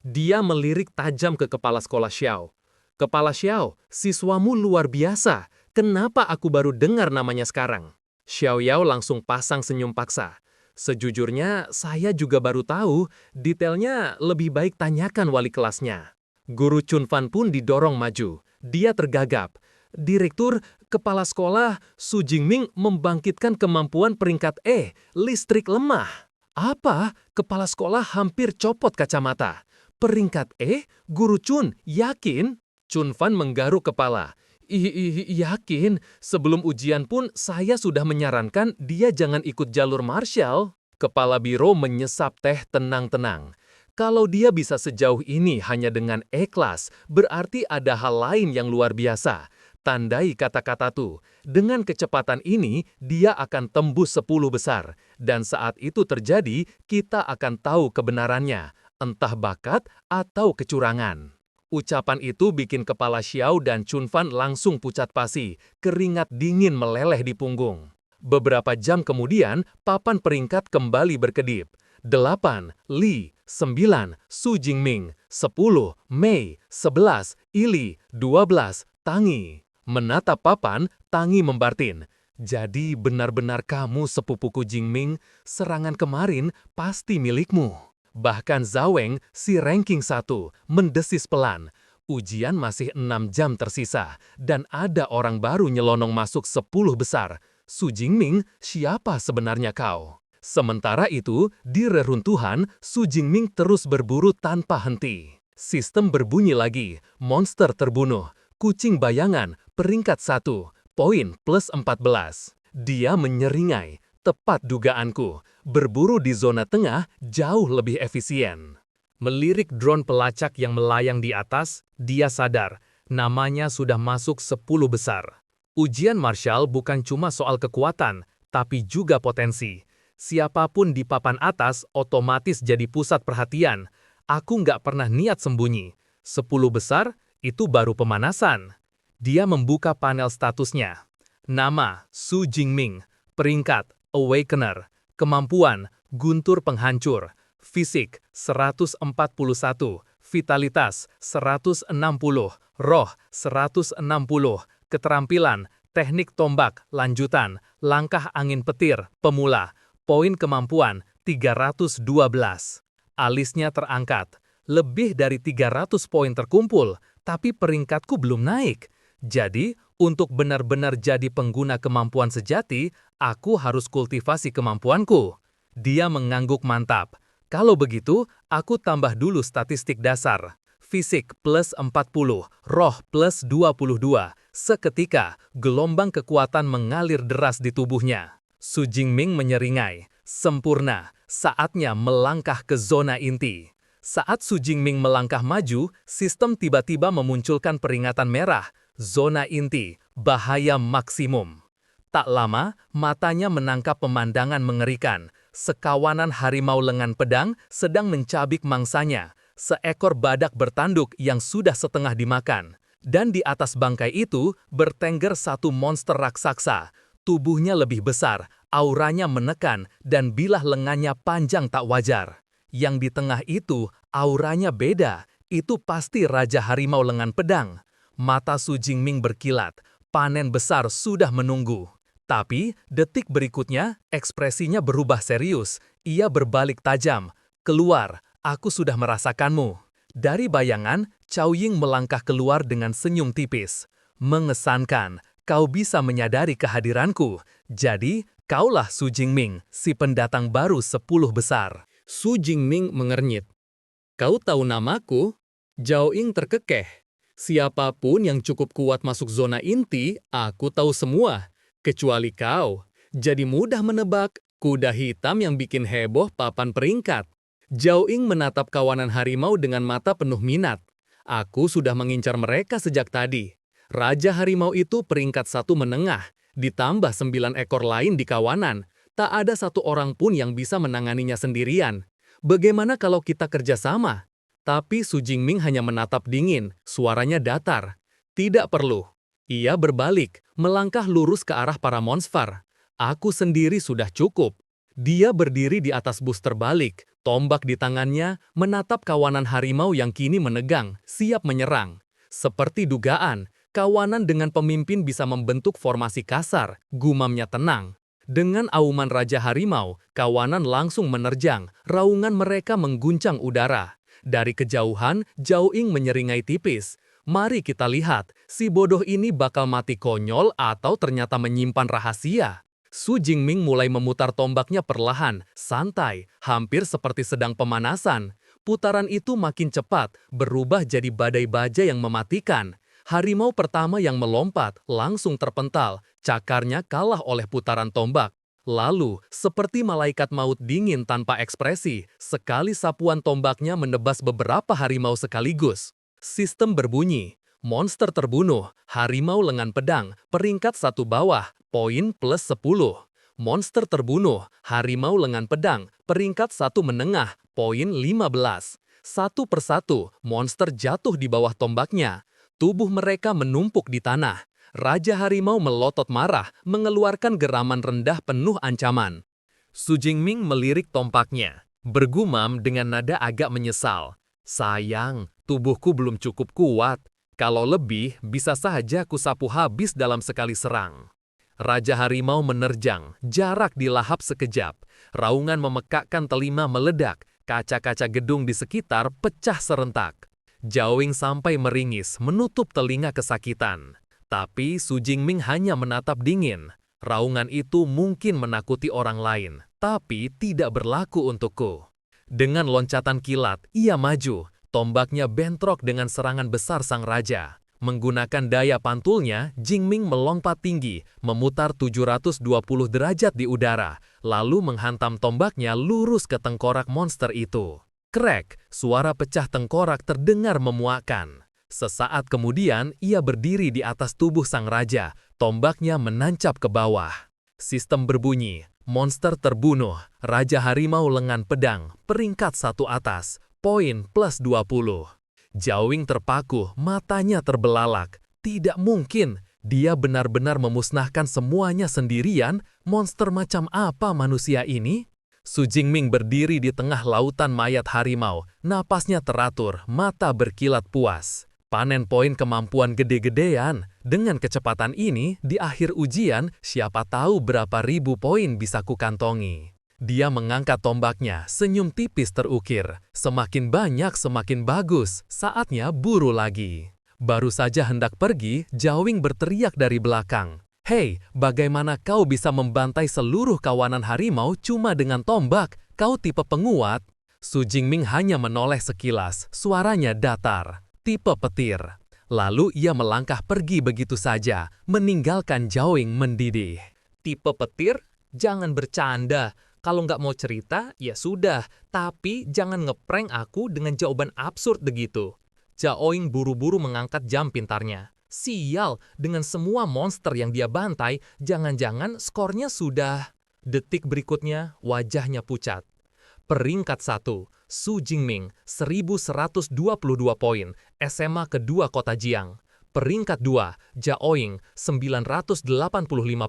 Dia melirik tajam ke kepala sekolah Xiao. "Kepala Xiao, siswamu luar biasa. Kenapa aku baru dengar namanya sekarang?" Xiao Yao langsung pasang senyum paksa. "Sejujurnya, saya juga baru tahu. Detailnya lebih baik tanyakan wali kelasnya." Guru Chunfan pun didorong maju. Dia tergagap. "Direktur, kepala sekolah, Su Jingming membangkitkan kemampuan peringkat E, listrik lemah." "Apa?" Kepala sekolah hampir copot kacamata. "Peringkat E? Guru Chun, yakin?" Chunfan menggaruk kepala. Yakin. Sebelum ujian pun saya sudah menyarankan dia jangan ikut jalur martial." Kepala biro menyesap teh tenang-tenang. Kalau dia bisa sejauh ini hanya dengan E-kelas, berarti ada hal lain yang luar biasa. Tandai kata-kata tuh. Dengan kecepatan ini, dia akan tembus 10 besar. Dan saat itu terjadi, kita akan tahu kebenarannya. Entah bakat atau kecurangan. Ucapan itu bikin kepala Xiao dan Chunfan langsung pucat pasi. Keringat dingin meleleh di punggung. Beberapa jam kemudian, papan peringkat kembali berkedip. 8, Li, 9, Su Jingming, 10, Mei, 11, Ili, 12, Tangi. Menatap papan, Tangi membartin. "Jadi benar-benar kamu sepupuku Jingming, serangan kemarin pasti milikmu." Bahkan Zaweng, si ranking 1, mendesis pelan. Ujian masih 6 jam tersisa, dan ada orang baru nyelonong masuk 10 besar. "Su Jingming, siapa sebenarnya kau?" Sementara itu, di reruntuhan, Su Jingming terus berburu tanpa henti. Sistem berbunyi lagi, monster terbunuh. Kucing bayangan, peringkat 1, poin plus 14. Dia menyeringai, tepat dugaanku. Berburu di zona tengah jauh lebih efisien. Melirik drone pelacak yang melayang di atas, dia sadar, namanya sudah masuk 10 besar. Ujian martial bukan cuma soal kekuatan, tapi juga potensi. Siapapun di papan atas otomatis jadi pusat perhatian. Aku nggak pernah niat sembunyi. 10 besar, itu baru pemanasan. Dia membuka panel statusnya. Nama, Su Jingming. Peringkat, Awakener. Kemampuan, Guntur Penghancur. Fisik, 141. Vitalitas, 160. Roh, 160. Keterampilan, teknik tombak, lanjutan. Langkah angin petir, pemula. Poin kemampuan, 312. Alisnya terangkat. Lebih dari 300 poin terkumpul, tapi peringkatku belum naik. Jadi, untuk benar-benar jadi pengguna kemampuan sejati, aku harus kultivasi kemampuanku. Dia mengangguk mantap. Kalau begitu, aku tambah dulu statistik dasar. Fisik plus 40, roh plus 22. Seketika, gelombang kekuatan mengalir deras di tubuhnya. Su Jingming menyeringai. Sempurna, saatnya melangkah ke zona inti. Saat Su Jingming melangkah maju, sistem tiba-tiba memunculkan peringatan merah. Zona inti, bahaya maksimum. Tak lama, matanya menangkap pemandangan mengerikan. Sekawanan harimau lengan pedang sedang mencabik mangsanya. Seekor badak bertanduk yang sudah setengah dimakan. Dan di atas bangkai itu bertengger satu monster raksasa. Tubuhnya lebih besar, auranya menekan, dan bilah lengannya panjang tak wajar. Yang di tengah itu, auranya beda. Itu pasti Raja Harimau Lengan Pedang. Mata Su Jingming berkilat, panen besar sudah menunggu. Tapi, detik berikutnya, ekspresinya berubah serius. Ia berbalik tajam. Keluar, aku sudah merasakanmu. Dari bayangan, Cao Ying melangkah keluar dengan senyum tipis. Mengesankan, kau bisa menyadari kehadiranku. Jadi, kaulah Su Jingming, si pendatang baru 10 besar. Su Jingming mengernyit. Kau tahu namaku? Zhao Ying terkekeh. Siapapun yang cukup kuat masuk zona inti, aku tahu semua. Kecuali kau. Jadi mudah menebak, kuda hitam yang bikin heboh papan peringkat. Zhao Ying menatap kawanan harimau dengan mata penuh minat. Aku sudah mengincar mereka sejak tadi. Raja harimau itu peringkat 1 menengah, ditambah 9 ekor lain di kawanan. Tak ada satu orang pun yang bisa menanganinya sendirian. Bagaimana kalau kita kerjasama? Tapi Su Jingming hanya menatap dingin, suaranya datar. Tidak perlu. Ia berbalik, melangkah lurus ke arah para monster. Aku sendiri sudah cukup. Dia berdiri di atas bus terbalik, tombak di tangannya, menatap kawanan harimau yang kini menegang, siap menyerang. Seperti dugaan, kawanan dengan pemimpin bisa membentuk formasi kasar, gumamnya tenang. Dengan auman Raja Harimau, kawanan langsung menerjang, raungan mereka mengguncang udara. Dari kejauhan, Zhao Ying menyeringai tipis. Mari kita lihat, si bodoh ini bakal mati konyol atau ternyata menyimpan rahasia. Su Jingming mulai memutar tombaknya perlahan, santai, hampir seperti sedang pemanasan. Putaran itu makin cepat, berubah jadi badai baja yang mematikan. Harimau pertama yang melompat langsung terpental, cakarnya kalah oleh putaran tombak. Lalu, seperti malaikat maut dingin tanpa ekspresi, sekali sapuan tombaknya menebas beberapa harimau sekaligus. Sistem berbunyi, monster terbunuh, harimau lengan pedang, peringkat 1 bawah, poin plus 10. Monster terbunuh, harimau lengan pedang, peringkat 1 menengah, poin 15. Satu persatu, monster jatuh di bawah tombaknya. Tubuh mereka menumpuk di tanah. Raja Harimau melotot marah, mengeluarkan geraman rendah penuh ancaman. Su Jingming melirik tombaknya, bergumam dengan nada agak menyesal. Sayang, tubuhku belum cukup kuat. Kalau lebih, bisa saja kusapu habis dalam sekali serang. Raja Harimau menerjang, jarak dilahap sekejap. Raungan memekakkan telinga meledak, kaca-kaca gedung di sekitar pecah serentak. Zhao Ying sampai meringis, menutup telinga kesakitan. Tapi Su Jingming hanya menatap dingin. Raungan itu mungkin menakuti orang lain, tapi tidak berlaku untukku. Dengan loncatan kilat, ia maju. Tombaknya bentrok dengan serangan besar sang raja. Menggunakan daya pantulnya, Jingming melompat tinggi, memutar 720 derajat di udara, lalu menghantam tombaknya lurus ke tengkorak monster itu. Krek, suara pecah tengkorak terdengar memuakkan. Sesaat kemudian, ia berdiri di atas tubuh sang raja, tombaknya menancap ke bawah. Sistem berbunyi, monster terbunuh, Raja Harimau Lengan Pedang, peringkat 1 atas, poin plus 20. Zhao Ying terpaku, matanya terbelalak. Tidak mungkin, dia benar-benar memusnahkan semuanya sendirian. Monster macam apa manusia ini? Su Jingming berdiri di tengah lautan mayat harimau, napasnya teratur, mata berkilat puas. Panen poin kemampuan gede-gedean. Dengan kecepatan ini, di akhir ujian, siapa tahu berapa ribu poin bisa kukantongi. Dia mengangkat tombaknya, senyum tipis terukir. Semakin banyak, semakin bagus. Saatnya buru lagi. Baru saja hendak pergi, Jawing berteriak dari belakang. Hei, bagaimana kau bisa membantai seluruh kawanan harimau cuma dengan tombak? Kau tipe penguat? Su Jingming hanya menoleh sekilas, suaranya datar. Tipe petir. Lalu ia melangkah pergi begitu saja, meninggalkan Jawing mendidih. Tipe petir? Jangan bercanda. Kalau nggak mau cerita, ya sudah. Tapi jangan ngeprank aku dengan jawaban absurd begitu. Jaoing buru-buru mengangkat jam pintarnya. Sial, dengan semua monster yang dia bantai, jangan-jangan skornya sudah... Detik berikutnya, wajahnya pucat. Peringkat 1, Su Jingming, 1122 poin, SMA kedua Kota Jiang. Peringkat 2, Jaoing, 985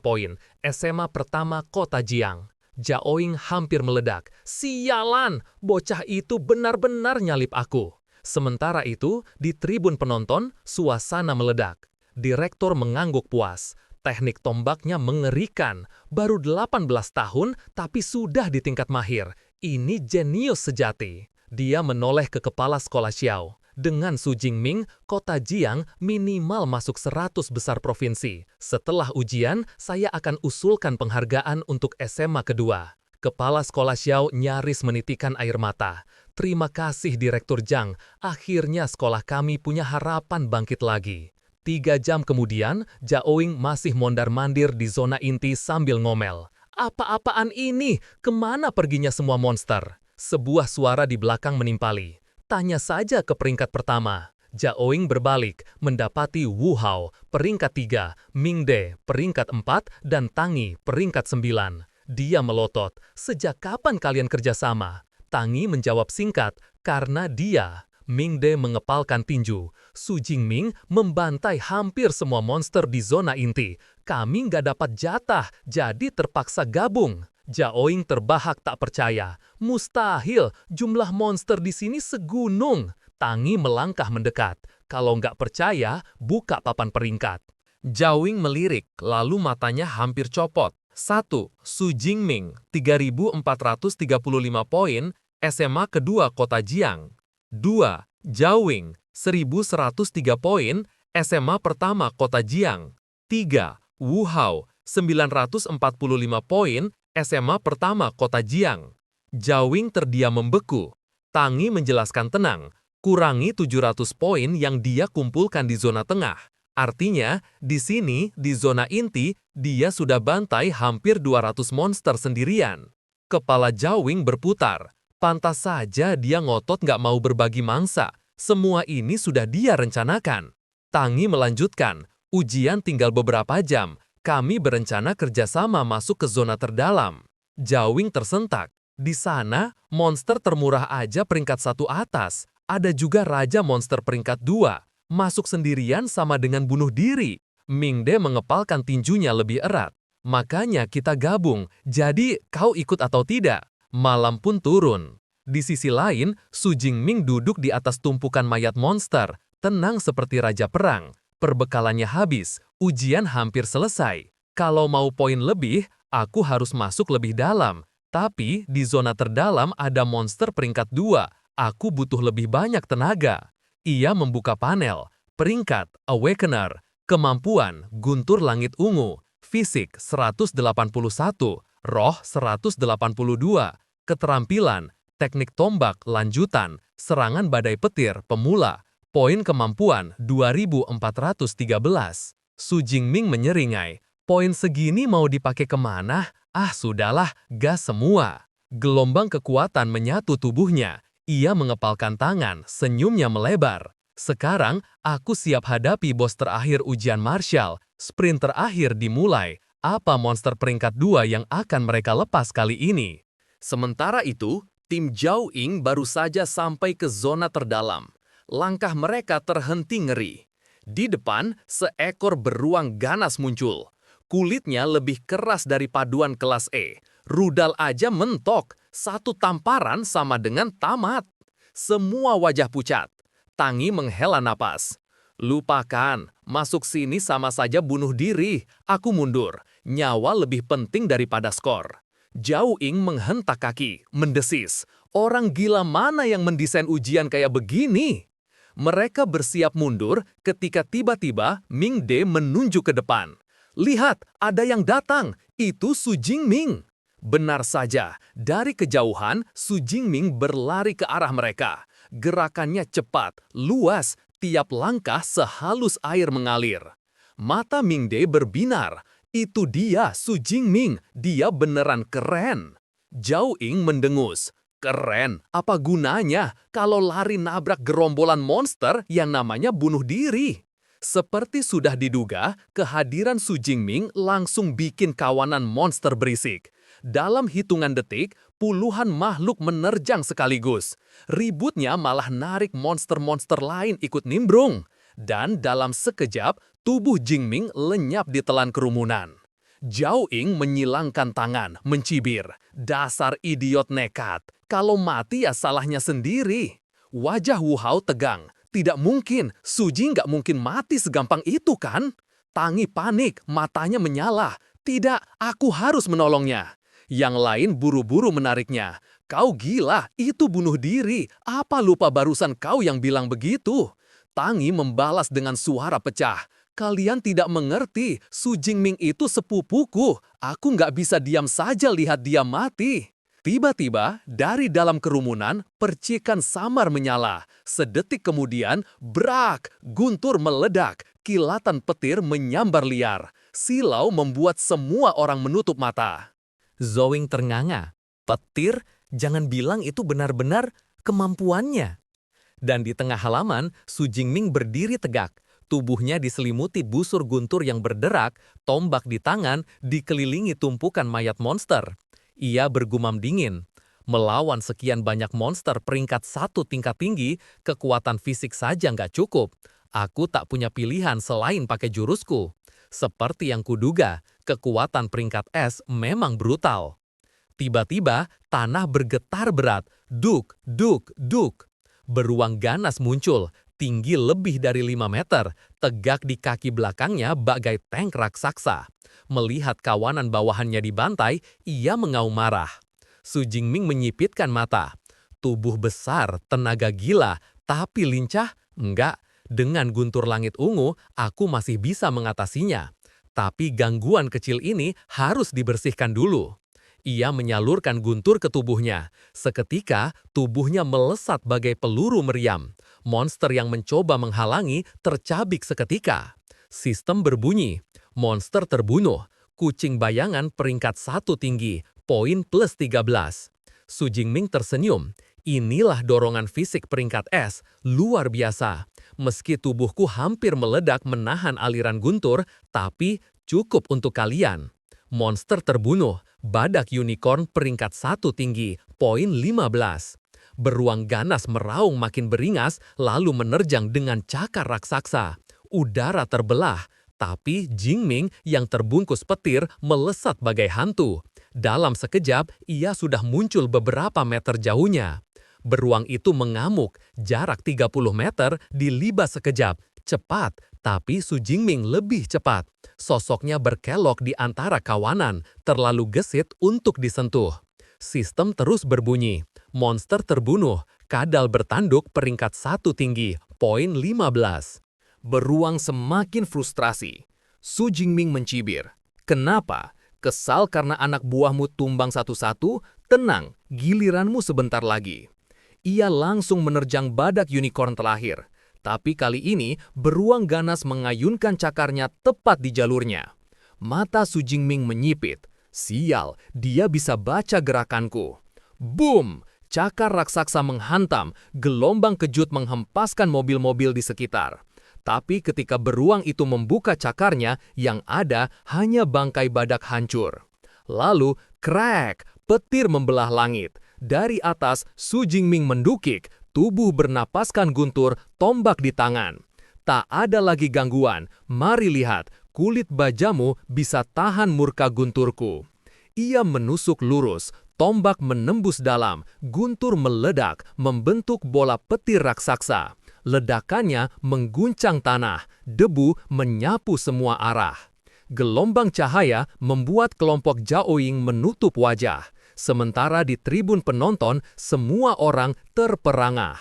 poin, SMA pertama Kota Jiang. Jaoing hampir meledak. Sialan, bocah itu benar-benar nyalip aku. Sementara itu, di tribun penonton, suasana meledak. Direktur mengangguk puas. Teknik tombaknya mengerikan. Baru 18 tahun, tapi sudah di tingkat mahir. Ini jenius sejati. Dia menoleh ke kepala sekolah Xiao. Dengan Su Jingming, Kota Jiang minimal masuk 100 besar provinsi. Setelah ujian, saya akan usulkan penghargaan untuk SMA kedua. Kepala sekolah Xiao nyaris menitikkan air mata. Terima kasih Direktur Zhang, akhirnya sekolah kami punya harapan bangkit lagi. 3 jam kemudian, Jaoing masih mondar-mandir di zona inti sambil ngomel. Apa-apaan ini? Kemana perginya semua monster? Sebuah suara di belakang menimpali. Tanya saja ke peringkat pertama. Jaoing berbalik, mendapati Wu Hao, peringkat 3, Mingde, peringkat 4, dan Tangi, peringkat 9. Dia melotot, sejak kapan kalian kerjasama? Tangi menjawab singkat, karena dia. Mingde mengepalkan tinju. Su Jingming membantai hampir semua monster di zona inti. Kami nggak dapat jatah, jadi terpaksa gabung. Jaoing terbahak tak percaya. Mustahil, jumlah monster di sini segunung. Tangi melangkah mendekat. Kalau nggak percaya, buka papan peringkat. Jaoing melirik, lalu matanya hampir copot. 1. Su Jingming, 3.435 poin, SMA kedua Kota Jiang. 2. Jaoing, 1.103 poin, SMA pertama Kota Jiang. 3. Wu Hao, 945 poin, SMA pertama Kota Jiang. Jaoing terdiam membeku. Tangi menjelaskan tenang, kurangi 700 poin yang dia kumpulkan di zona tengah. Artinya, di sini, di zona inti, dia sudah bantai hampir 200 monster sendirian. Kepala Jaoing berputar. Pantas saja dia ngotot nggak mau berbagi mangsa. Semua ini sudah dia rencanakan. Tangi melanjutkan, ujian tinggal beberapa jam. Kami berencana kerjasama masuk ke zona terdalam. Jaoing tersentak. Di sana, monster termurah aja peringkat 1 atas. Ada juga Raja Monster peringkat 2. Masuk sendirian sama dengan bunuh diri. Mingde mengepalkan tinjunya lebih erat. Makanya kita gabung, jadi kau ikut atau tidak? Malam pun turun. Di sisi lain, Su Jingming duduk di atas tumpukan mayat monster, tenang seperti raja perang. Perbekalannya habis, ujian hampir selesai. Kalau mau poin lebih, aku harus masuk lebih dalam. Tapi di zona terdalam ada monster peringkat 2. Aku butuh lebih banyak tenaga. Ia membuka panel, peringkat, Awakener, kemampuan, guntur langit ungu, fisik 181, roh 182, keterampilan, teknik tombak lanjutan, serangan badai petir pemula, poin kemampuan 2413. Su Jingming menyeringai, poin segini mau dipakai kemana? Ah sudahlah, gas semua. Gelombang kekuatan menyatu tubuhnya. Ia mengepalkan tangan, senyumnya melebar. Sekarang, aku siap hadapi bos terakhir ujian martial. Sprint terakhir dimulai. Apa monster peringkat 2 yang akan mereka lepas kali ini? Sementara itu, tim Jaoing baru saja sampai ke zona terdalam. Langkah mereka terhenti ngeri. Di depan, seekor beruang ganas muncul. Kulitnya lebih keras dari paduan kelas E. Rudal aja mentok. Satu tamparan sama dengan tamat. Semua wajah pucat. Tangi menghela napas. Lupakan, masuk sini sama saja bunuh diri. Aku mundur. Nyawa lebih penting daripada skor. Zhao Ying menghentak kaki, mendesis. Orang gila mana yang mendesain ujian kayak begini? Mereka bersiap mundur ketika tiba-tiba Ming De menunjuk ke depan. Lihat, ada yang datang. Itu Su Jingming. Benar saja, dari kejauhan Su Jingming berlari ke arah mereka. Gerakannya cepat, luas, tiap langkah sehalus air mengalir. Mata Ming De berbinar. Itu dia Su Jingming, dia beneran keren. Zhao Ying mendengus. Keren, apa gunanya kalau lari nabrak gerombolan monster yang namanya bunuh diri? Seperti sudah diduga, kehadiran Su Jingming langsung bikin kawanan monster berisik. Dalam hitungan detik, puluhan makhluk menerjang sekaligus. Ributnya malah narik monster-monster lain ikut nimbrung. Dan dalam sekejap, tubuh Jingming lenyap di telan kerumunan. Zhao Ying menyilangkan tangan, mencibir. Dasar idiot nekat. Kalau mati ya salahnya sendiri. Wajah Wu Hao tegang. Tidak mungkin, Suji nggak mungkin mati segampang itu kan? Tangi panik, matanya menyala. Tidak, aku harus menolongnya. Yang lain buru-buru menariknya. Kau gila, itu bunuh diri. Apa lupa barusan kau yang bilang begitu? Tangi membalas dengan suara pecah. Kalian tidak mengerti, Su Jingming itu sepupuku. Aku nggak bisa diam saja lihat dia mati. Tiba-tiba, dari dalam kerumunan, percikan samar menyala. Sedetik kemudian, brak, guntur meledak, kilatan petir menyambar liar. Silau membuat semua orang menutup mata. Zhao Ying ternganga. Petir? Jangan bilang itu benar-benar kemampuannya. Dan di tengah halaman, Su Jingming berdiri tegak. Tubuhnya diselimuti busur guntur yang berderak, tombak di tangan, dikelilingi tumpukan mayat monster. Ia bergumam dingin. Melawan sekian banyak monster peringkat 1 tingkat tinggi, kekuatan fisik saja nggak cukup. Aku tak punya pilihan selain pakai jurusku. Seperti yang kuduga, kekuatan peringkat S memang brutal. Tiba-tiba, tanah bergetar berat. Duk, duk, duk. Beruang ganas muncul, tinggi lebih dari 5 meter, tegak di kaki belakangnya bagai tank raksasa. Melihat kawanan bawahannya dibantai, ia mengaum marah. Su Jingming menyipitkan mata. Tubuh besar, tenaga gila, tapi lincah? Enggak, dengan guntur langit ungu, aku masih bisa mengatasinya. Tapi gangguan kecil ini harus dibersihkan dulu. Ia menyalurkan guntur ke tubuhnya. Seketika, tubuhnya melesat bagai peluru meriam. Monster yang mencoba menghalangi tercabik seketika. Sistem berbunyi. Monster terbunuh. Kucing bayangan peringkat 1 tinggi. Poin plus 13. Su Jingming tersenyum. Inilah dorongan fisik peringkat S. Luar biasa. Meski tubuhku hampir meledak menahan aliran guntur, tapi cukup untuk kalian. Monster terbunuh. Badak unicorn peringkat 1 tinggi. Poin 15. Beruang ganas meraung makin beringas, lalu menerjang dengan cakar raksasa. Udara terbelah. Tapi Jingming yang terbungkus petir melesat bagai hantu. Dalam sekejap, ia sudah muncul beberapa meter jauhnya. Beruang itu mengamuk, jarak 30 meter dilibas sekejap. Cepat, tapi Su Jingming lebih cepat. Sosoknya berkelok di antara kawanan, terlalu gesit untuk disentuh. Sistem terus berbunyi. Monster terbunuh, kadal bertanduk peringkat 1 tinggi, poin 15. Beruang semakin frustrasi. Su Jingming mencibir. Kenapa? Kesal karena anak buahmu tumbang satu-satu? Tenang, giliranmu sebentar lagi. Ia langsung menerjang badak unicorn terakhir. Tapi kali ini, beruang ganas mengayunkan cakarnya tepat di jalurnya. Mata Su Jingming menyipit. Sial, dia bisa baca gerakanku. Boom! Cakar raksasa menghantam, gelombang kejut menghempaskan mobil-mobil di sekitar. Tapi ketika beruang itu membuka cakarnya, yang ada hanya bangkai badak hancur. Lalu, crack, petir membelah langit. Dari atas, Su Jingming mendukik, tubuh bernapaskan guntur, tombak di tangan. Tak ada lagi gangguan, mari lihat, kulit bajamu bisa tahan murka gunturku. Ia menusuk lurus, tombak menembus dalam, guntur meledak, membentuk bola petir raksasa. Ledakannya mengguncang tanah, debu menyapu semua arah. Gelombang cahaya membuat kelompok Zhaoying menutup wajah, sementara di tribun penonton semua orang terperangah.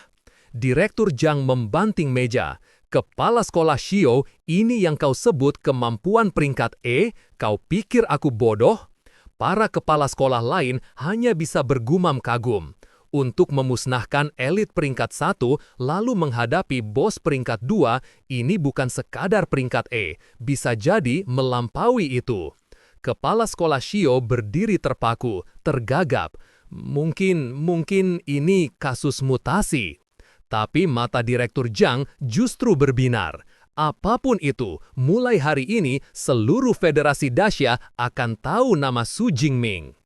Direktur Zhang membanting meja. Kepala sekolah Xiao, ini yang kau sebut kemampuan peringkat E? Kau pikir aku bodoh? Para kepala sekolah lain hanya bisa bergumam kagum. Untuk memusnahkan elit peringkat 1 lalu menghadapi bos peringkat 2, ini bukan sekadar peringkat E, bisa jadi melampaui itu. Kepala sekolah Xiao berdiri terpaku, tergagap. Mungkin ini kasus mutasi. Tapi mata Direktur Zhang justru berbinar. Apapun itu, mulai hari ini seluruh federasi Daxia akan tahu nama Su Jingming.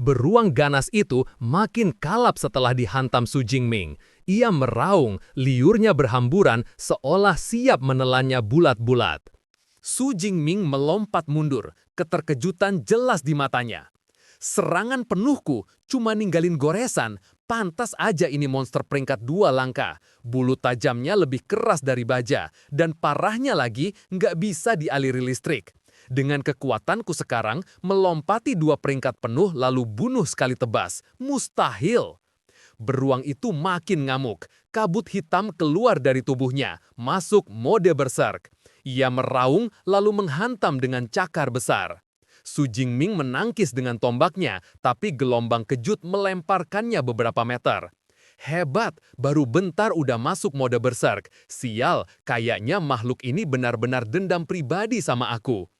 Beruang ganas itu makin kalap setelah dihantam Su Jingming. Ia meraung, liurnya berhamburan seolah siap menelannya bulat-bulat. Su Jingming melompat mundur, keterkejutan jelas di matanya. Serangan penuhku, cuma ninggalin goresan, pantas aja ini monster peringkat 2 langka. Bulu tajamnya lebih keras dari baja, dan parahnya lagi nggak bisa dialiri listrik. Dengan kekuatanku sekarang, melompati 2 peringkat penuh lalu bunuh sekali tebas. Mustahil. Beruang itu makin ngamuk. Kabut hitam keluar dari tubuhnya, masuk mode berserk. Ia meraung lalu menghantam dengan cakar besar. Su Jingming menangkis dengan tombaknya, tapi gelombang kejut melemparkannya beberapa meter. Hebat, baru bentar udah masuk mode berserk. Sial, kayaknya makhluk ini benar-benar dendam pribadi sama aku.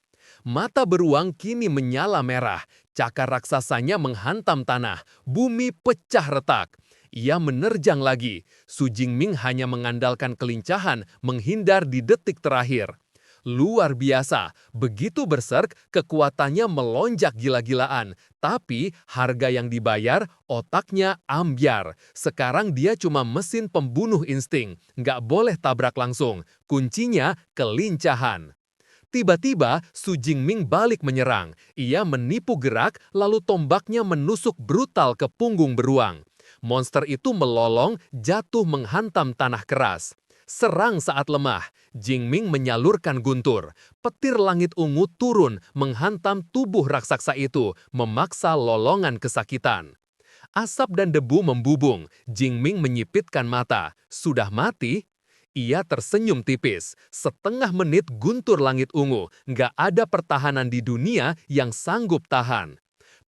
Mata beruang kini menyala merah. Cakar raksasanya menghantam tanah. Bumi pecah retak. Ia menerjang lagi. Su Jingming hanya mengandalkan kelincahan, menghindar di detik terakhir. Luar biasa, begitu berserk, kekuatannya melonjak gila-gilaan. Tapi harga yang dibayar, otaknya ambyar. Sekarang dia cuma mesin pembunuh insting. Nggak boleh tabrak langsung. Kuncinya kelincahan. Tiba-tiba, Su Jingming balik menyerang. Ia menipu gerak, lalu tombaknya menusuk brutal ke punggung beruang. Monster itu melolong, jatuh menghantam tanah keras. Serang saat lemah, Jingming menyalurkan guntur. Petir langit ungu turun, menghantam tubuh raksasa itu, memaksa lolongan kesakitan. Asap dan debu membubung, Jingming menyipitkan mata. Sudah mati? Ia tersenyum tipis. Setengah menit guntur langit ungu, nggak ada pertahanan di dunia yang sanggup tahan.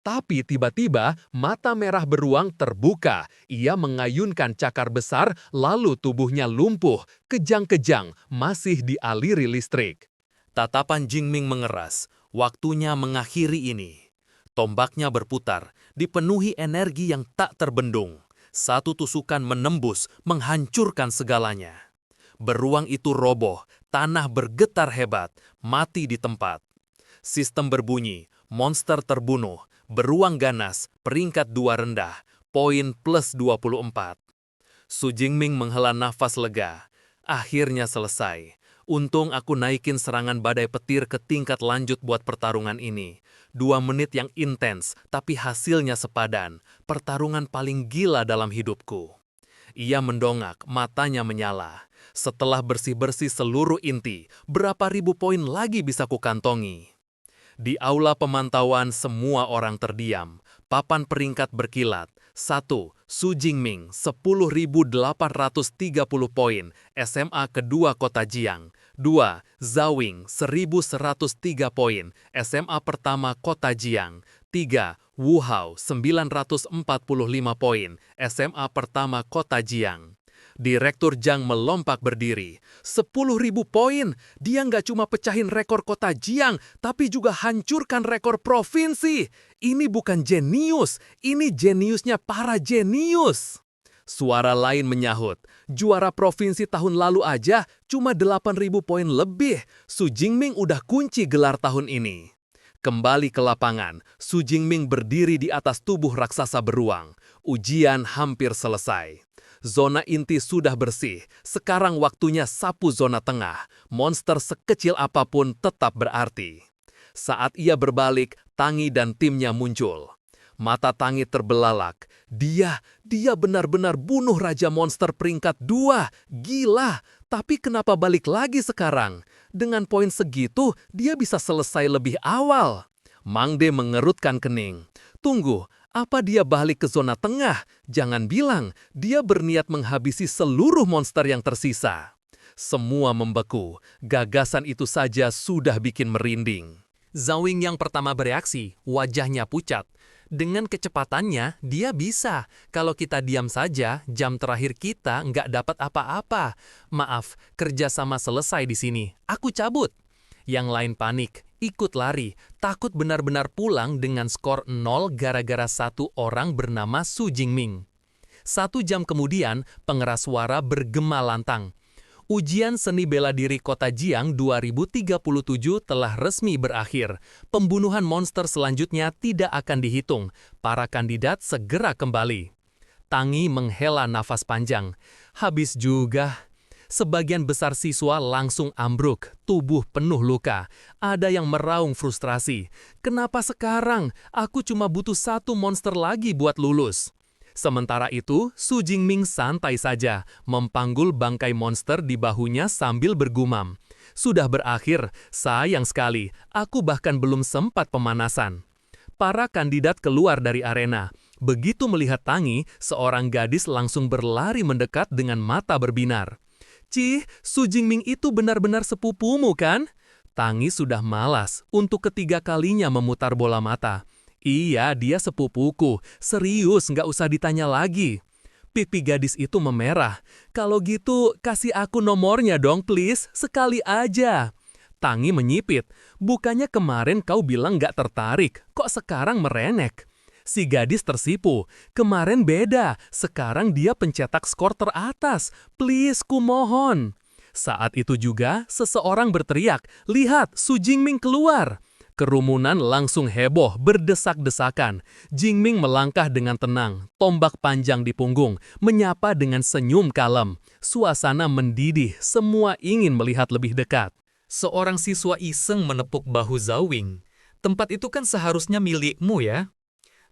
Tapi tiba-tiba mata merah beruang terbuka. Ia mengayunkan cakar besar, lalu tubuhnya lumpuh, kejang-kejang, masih dialiri listrik. Tatapan Jingming mengeras, waktunya mengakhiri ini. Tombaknya berputar, dipenuhi energi yang tak terbendung. Satu tusukan menembus, menghancurkan segalanya. Beruang itu roboh, tanah bergetar hebat, mati di tempat. Sistem berbunyi, monster terbunuh, beruang ganas, peringkat 2 rendah, poin plus 24. Su Jingming menghela nafas lega. Akhirnya selesai. Untung aku naikin serangan badai petir ke tingkat lanjut buat pertarungan ini. 2 menit yang intens, tapi hasilnya sepadan. Pertarungan paling gila dalam hidupku. Ia mendongak, matanya menyala. Setelah bersih-bersih seluruh inti, berapa ribu poin lagi bisa kukantongi? Di aula pemantauan semua orang terdiam. Papan peringkat berkilat. 1. Su Jingming 10.830 poin, SMA kedua Kota Jiang. 2. Zhaoying 1.103 poin, SMA pertama Kota Jiang. 3. Wu Hao 945 poin, SMA pertama Kota Jiang. Direktur Zhang melompat berdiri. 10.000 poin. Dia nggak cuma pecahin rekor Kota Jiang, tapi juga hancurkan rekor provinsi. Ini bukan jenius, ini jeniusnya para jenius. Suara lain menyahut. Juara provinsi tahun lalu aja cuma 8.000 poin lebih. Su Jingming udah kunci gelar tahun ini. Kembali ke lapangan, Su Jingming berdiri di atas tubuh raksasa beruang. Ujian hampir selesai. Zona inti sudah bersih, sekarang waktunya sapu zona tengah. Monster sekecil apapun tetap berarti. Saat ia berbalik, Tangi dan timnya muncul. Mata Tangi terbelalak. Dia benar-benar bunuh Raja Monster peringkat 2. Gila, tapi kenapa balik lagi sekarang? Dengan poin segitu, dia bisa selesai lebih awal. Mangde mengerutkan kening. Tunggu, apa dia balik ke zona tengah? Jangan bilang, dia berniat menghabisi seluruh monster yang tersisa. Semua membeku, gagasan itu saja sudah bikin merinding. Zawing yang pertama bereaksi, wajahnya pucat. Dengan kecepatannya, dia bisa. Kalau kita diam saja, jam terakhir kita nggak dapat apa-apa. Maaf, kerjasama selesai di sini. Aku cabut. Yang lain panik, ikut lari, takut benar-benar pulang dengan skor 0 gara-gara satu orang bernama Su Jingming. 1 jam kemudian, pengeras suara bergema lantang. Ujian Seni Bela Diri Kota Jiang 2037 telah resmi berakhir. Pembunuhan monster selanjutnya tidak akan dihitung. Para kandidat segera kembali. Tangi menghela nafas panjang. Habis juga. Sebagian besar siswa langsung ambruk, tubuh penuh luka. Ada yang meraung frustrasi. Kenapa sekarang? Aku cuma butuh 1 monster lagi buat lulus. Sementara itu, Su Jingming santai saja, mempanggul bangkai monster di bahunya sambil bergumam. Sudah berakhir, sayang sekali, aku bahkan belum sempat pemanasan. Para kandidat keluar dari arena. Begitu melihat Tangi, seorang gadis langsung berlari mendekat dengan mata berbinar. Cih, Su Jingming itu benar-benar sepupumu kan? Tangi sudah malas untuk ketiga kalinya memutar bola mata. Iya, dia sepupuku. Serius, nggak usah ditanya lagi. Pipi gadis itu memerah. Kalau gitu, kasih aku nomornya dong, please. Sekali aja. Tangi menyipit. Bukannya kemarin kau bilang nggak tertarik. Kok sekarang merenek? Si gadis tersipu. Kemarin beda. Sekarang dia pencetak skor teratas. Please, ku mohon. Saat itu juga, seseorang berteriak, "Lihat, Su Jingming keluar!" Kerumunan langsung heboh, berdesak-desakan. Jingming melangkah dengan tenang, tombak panjang di punggung, menyapa dengan senyum kalem. Suasana mendidih, semua ingin melihat lebih dekat. Seorang siswa iseng menepuk bahu Zawing. Tempat itu kan seharusnya milikmu ya?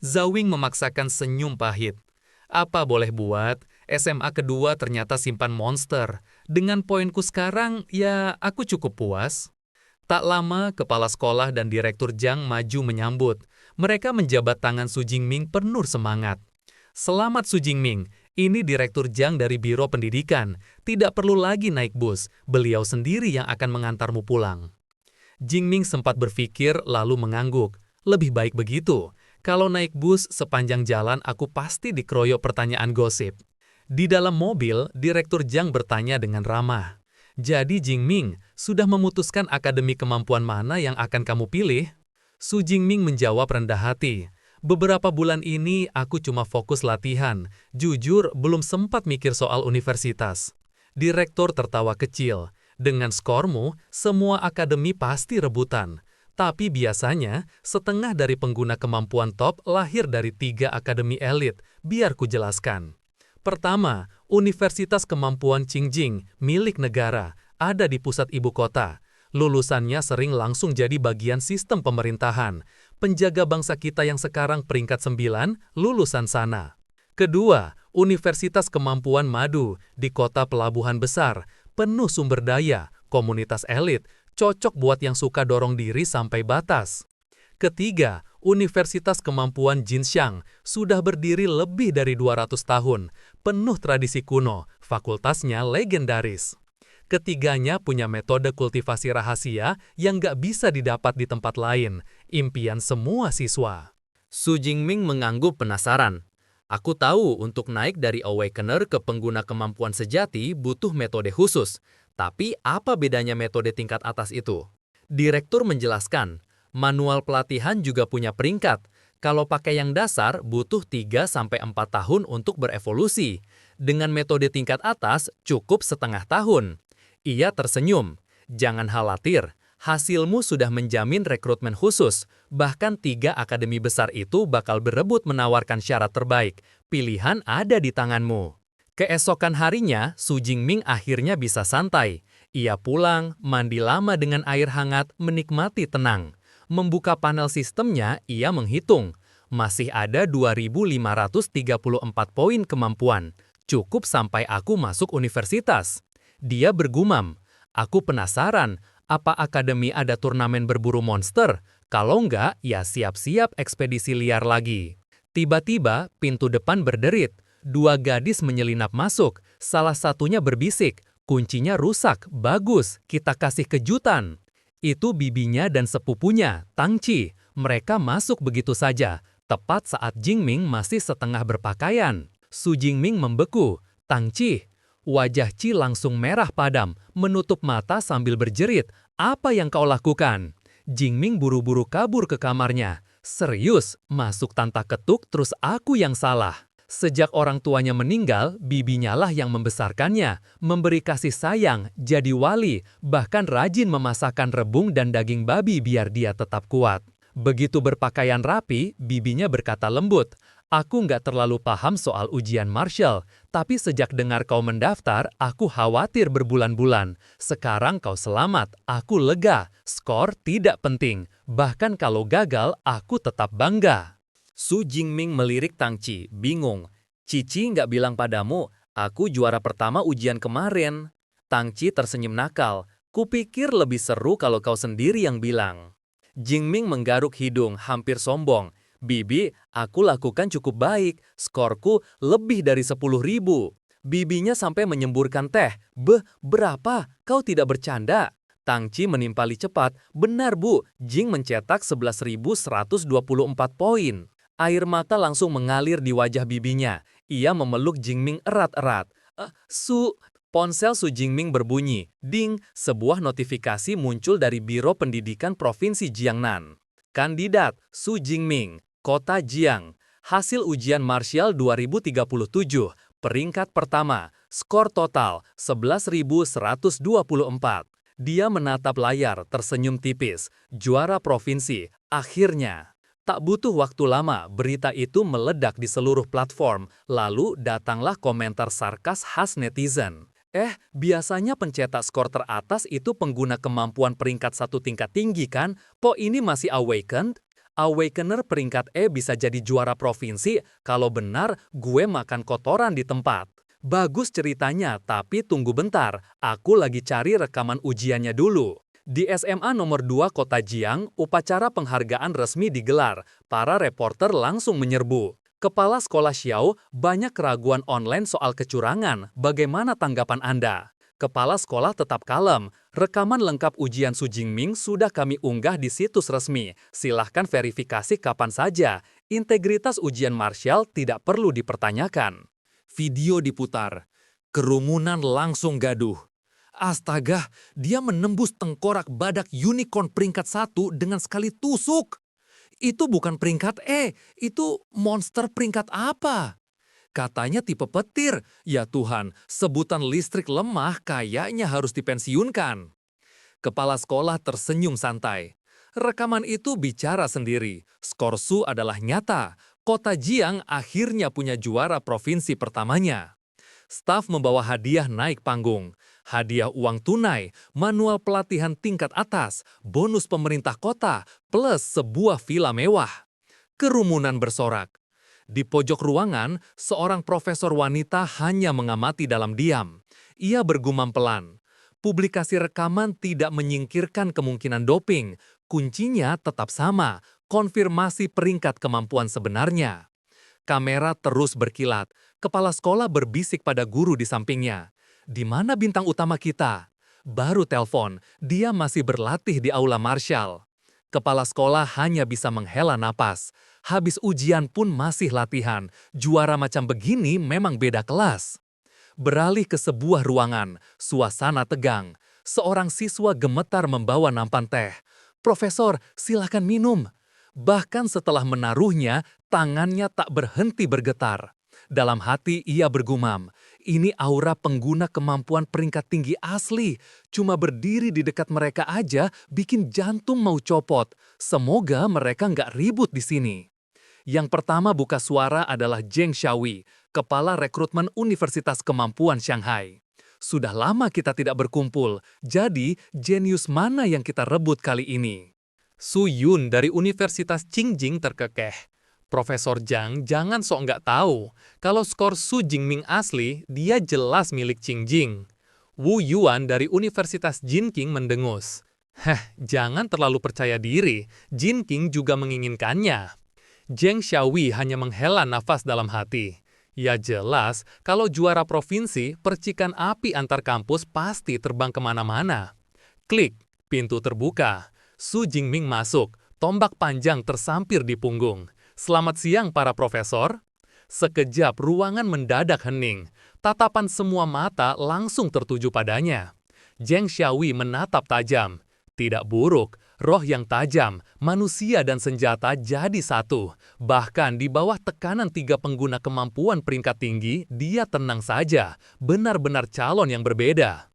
Zawing memaksakan senyum pahit. Apa boleh buat, SMA kedua ternyata simpan monster. Dengan poinku sekarang, ya aku cukup puas. Tak lama, kepala sekolah dan direktur Jiang maju menyambut. Mereka menjabat tangan Su Jingming penuh semangat. Selamat Su Jingming, ini direktur Jiang dari Biro Pendidikan. Tidak perlu lagi naik bus, beliau sendiri yang akan mengantarmu pulang. Jingming sempat berpikir lalu mengangguk. Lebih baik begitu. Kalau naik bus sepanjang jalan aku pasti dikeroyok pertanyaan gosip. Di dalam mobil, direktur Jiang bertanya dengan ramah. Jadi Jingming, sudah memutuskan akademi kemampuan mana yang akan kamu pilih? Su Jingming menjawab rendah hati. Beberapa bulan ini aku cuma fokus latihan. Jujur, belum sempat mikir soal universitas. Direktur tertawa kecil. Dengan skormu, semua akademi pasti rebutan. Tapi biasanya, setengah dari pengguna kemampuan top lahir dari 3 akademi elit. Biar ku jelaskan. Pertama, Universitas Kemampuan Qingjing, milik negara, ada di pusat ibu kota. Lulusannya sering langsung jadi bagian sistem pemerintahan. Penjaga bangsa kita yang sekarang peringkat 9, lulusan sana. Kedua, Universitas Kemampuan Madu, di kota pelabuhan besar, penuh sumber daya, komunitas elit, cocok buat yang suka dorong diri sampai batas. Ketiga, Universitas Kemampuan Jinshan sudah berdiri lebih dari 200 tahun, penuh tradisi kuno, fakultasnya legendaris. Ketiganya punya metode kultivasi rahasia yang nggak bisa didapat di tempat lain, impian semua siswa. Su Jingming mengangguk penasaran. Aku tahu untuk naik dari Awakener ke pengguna kemampuan sejati butuh metode khusus, tapi apa bedanya metode tingkat atas itu? Direktur menjelaskan, manual pelatihan juga punya peringkat. Kalau pakai yang dasar, butuh 3-4 tahun untuk berevolusi. Dengan metode tingkat atas, cukup setengah tahun. Ia tersenyum. Jangan khawatir, hasilmu sudah menjamin rekrutmen khusus. Bahkan 3 akademi besar itu bakal berebut menawarkan syarat terbaik. Pilihan ada di tanganmu. Keesokan harinya, Su Jingming akhirnya bisa santai. Ia pulang, mandi lama dengan air hangat, menikmati tenang. Membuka panel sistemnya, ia menghitung. Masih ada 2.534 poin kemampuan. Cukup sampai aku masuk universitas. Dia bergumam. Aku penasaran, apa akademi ada turnamen berburu monster? Kalau enggak, ya siap-siap ekspedisi liar lagi. Tiba-tiba, pintu depan berderit. Dua gadis menyelinap masuk. Salah satunya berbisik, kuncinya rusak, bagus, kita kasih kejutan. Itu bibinya dan sepupunya, Tang Chi. Mereka masuk begitu saja, tepat saat Jingming masih setengah berpakaian. Su Jingming membeku. Tang Chi. Wajah Chi langsung merah padam, menutup mata sambil berjerit. Apa yang kau lakukan? Jingming buru-buru kabur ke kamarnya. Serius, masuk tanpa ketuk terus aku yang salah. Sejak orang tuanya meninggal, bibinya lah yang membesarkannya, memberi kasih sayang, jadi wali, bahkan rajin memasakkan rebung dan daging babi biar dia tetap kuat. Begitu berpakaian rapi, bibinya berkata lembut, "Aku nggak terlalu paham soal ujian martial, tapi sejak dengar kau mendaftar, aku khawatir berbulan-bulan. Sekarang kau selamat, aku lega, skor tidak penting, bahkan kalau gagal, aku tetap bangga." Su Jingming melirik Tang Chi, bingung. "Cici nggak bilang padamu, aku juara pertama ujian kemarin." Tang Chi tersenyum nakal, "Kupikir lebih seru kalau kau sendiri yang bilang." Jingming menggaruk hidung, hampir sombong. "Bibi, aku lakukan cukup baik, skorku lebih dari 10.000. Bibinya sampai menyemburkan teh. Berapa? Kau tidak bercanda?" Tang Chi menimpali cepat, "Benar bu, Jing mencetak 11.124 poin." Air mata langsung mengalir di wajah bibinya. Ia memeluk Jingming erat-erat. Ponsel Su Jingming berbunyi. Ding, sebuah notifikasi muncul dari Biro Pendidikan Provinsi Jiangnan. Kandidat Su Jingming, Kota Jiang. Hasil ujian martial 2037, peringkat pertama, skor total 11.124. Dia menatap layar, tersenyum tipis. Juara provinsi, akhirnya. Tak butuh waktu lama, berita itu meledak di seluruh platform. Lalu datanglah komentar sarkas khas netizen. Biasanya pencetak skor teratas itu pengguna kemampuan peringkat satu tingkat tinggi kan? Kok ini masih awakened? Awakener peringkat E bisa jadi juara provinsi? Kalau benar, gue makan kotoran di tempat. Bagus ceritanya, tapi tunggu bentar. Aku lagi cari rekaman ujiannya dulu. Di SMA nomor 2 Kota Jiang, upacara penghargaan resmi digelar. Para reporter langsung menyerbu. "Kepala Sekolah Xiao, banyak keraguan online soal kecurangan. Bagaimana tanggapan Anda?" Kepala sekolah tetap kalem. "Rekaman lengkap ujian Su Jingming sudah kami unggah di situs resmi. Silahkan verifikasi kapan saja. Integritas ujian martial tidak perlu dipertanyakan." Video diputar. Kerumunan langsung gaduh. Astaga, dia menembus tengkorak badak unicorn peringkat 1 dengan sekali tusuk. Itu bukan peringkat E, itu monster peringkat apa? Katanya tipe petir. Ya Tuhan, sebutan listrik lemah kayaknya harus dipensiunkan. Kepala sekolah tersenyum santai. Rekaman itu bicara sendiri. Skor Su adalah nyata. Kota Jiang akhirnya punya juara provinsi pertamanya. Staf membawa hadiah naik panggung. Hadiah uang tunai, manual pelatihan tingkat atas, bonus pemerintah kota, plus sebuah villa mewah. Kerumunan bersorak. Di pojok ruangan, seorang profesor wanita hanya mengamati dalam diam. Ia bergumam pelan. Publikasi rekaman tidak menyingkirkan kemungkinan doping. Kuncinya tetap sama, konfirmasi peringkat kemampuan sebenarnya. Kamera terus berkilat. Kepala sekolah berbisik pada guru di sampingnya. "Di mana bintang utama kita?" Baru telepon, dia masih berlatih di aula martial. Kepala sekolah hanya bisa menghela napas. Habis ujian pun masih latihan. Juara macam begini memang beda kelas. Beralih ke sebuah ruangan, suasana tegang. Seorang siswa gemetar membawa nampan teh. "Profesor, silakan minum." Bahkan setelah menaruhnya, tangannya tak berhenti bergetar. Dalam hati ia bergumam, "Ini aura pengguna kemampuan peringkat tinggi asli. Cuma berdiri di dekat mereka aja bikin jantung mau copot. Semoga mereka nggak ribut di sini." Yang pertama buka suara adalah Zheng Xiaoyi, Kepala Rekrutmen Universitas Kemampuan Shanghai. "Sudah lama kita tidak berkumpul, jadi jenius mana yang kita rebut kali ini?" Su Yun dari Universitas Qingjing terkekeh. Profesor Zhang jangan sok nggak tahu. Kalau skor Su Jingming asli, dia jelas milik Qingjing. Wu Yuan dari Universitas Jinqing mendengus. Jangan terlalu percaya diri. Jinqing juga menginginkannya. Zheng Xiaoyi hanya menghela nafas dalam hati. Ya jelas, kalau juara provinsi, percikan api antar kampus pasti terbang kemana-mana. Klik, pintu terbuka. Su Jingming masuk, tombak panjang tersampir di punggung. Selamat siang para profesor. Sekejap ruangan mendadak hening. Tatapan semua mata langsung tertuju padanya. Zheng Xiaoyi menatap tajam. Tidak buruk, roh yang tajam, manusia dan senjata jadi satu. Bahkan di bawah tekanan 3 pengguna kemampuan peringkat tinggi, dia tenang saja. Benar-benar calon yang berbeda.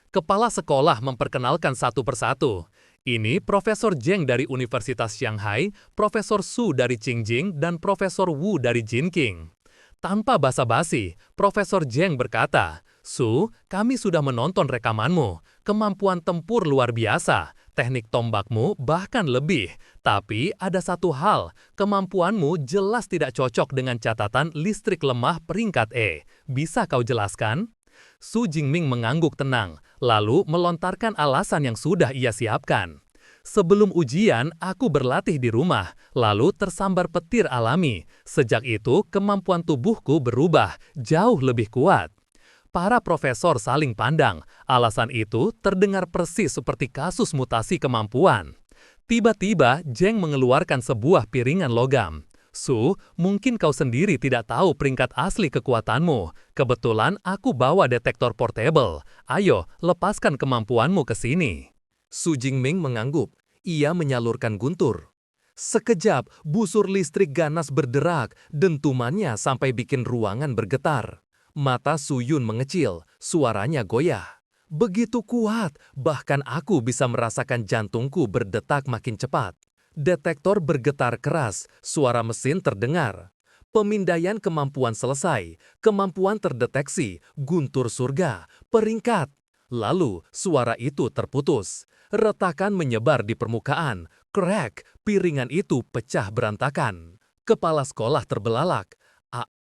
Kepala sekolah memperkenalkan satu persatu. Ini Profesor Zheng dari Universitas Shanghai, Profesor Su dari Qingjing, dan Profesor Wu dari Jinqing. Tanpa basa-basi, Profesor Zheng berkata, "Su, kami sudah menonton rekamanmu. Kemampuan tempur luar biasa, teknik tombakmu bahkan lebih. Tapi ada satu hal, kemampuanmu jelas tidak cocok dengan catatan listrik lemah peringkat E. Bisa kau jelaskan?" Su Jingming mengangguk tenang, lalu melontarkan alasan yang sudah ia siapkan. Sebelum ujian, aku berlatih di rumah, lalu tersambar petir alami. Sejak itu, kemampuan tubuhku berubah, jauh lebih kuat. Para profesor saling pandang, alasan itu terdengar persis seperti kasus mutasi kemampuan. Tiba-tiba, Zheng mengeluarkan sebuah piringan logam. Su, mungkin kau sendiri tidak tahu peringkat asli kekuatanmu. Kebetulan aku bawa detektor portable. Ayo, lepaskan kemampuanmu ke sini. Su Jingming mengangguk. Ia menyalurkan guntur. Sekejap, busur listrik ganas berderak, dentumannya sampai bikin ruangan bergetar. Mata Su Yun mengecil, suaranya goyah. Begitu kuat, bahkan aku bisa merasakan jantungku berdetak makin cepat. Detektor bergetar keras, suara mesin terdengar. Pemindaian kemampuan selesai, kemampuan terdeteksi, guntur surga, peringkat. Lalu suara itu terputus. Retakan menyebar di permukaan. Crack, piringan itu pecah berantakan. Kepala sekolah terbelalak.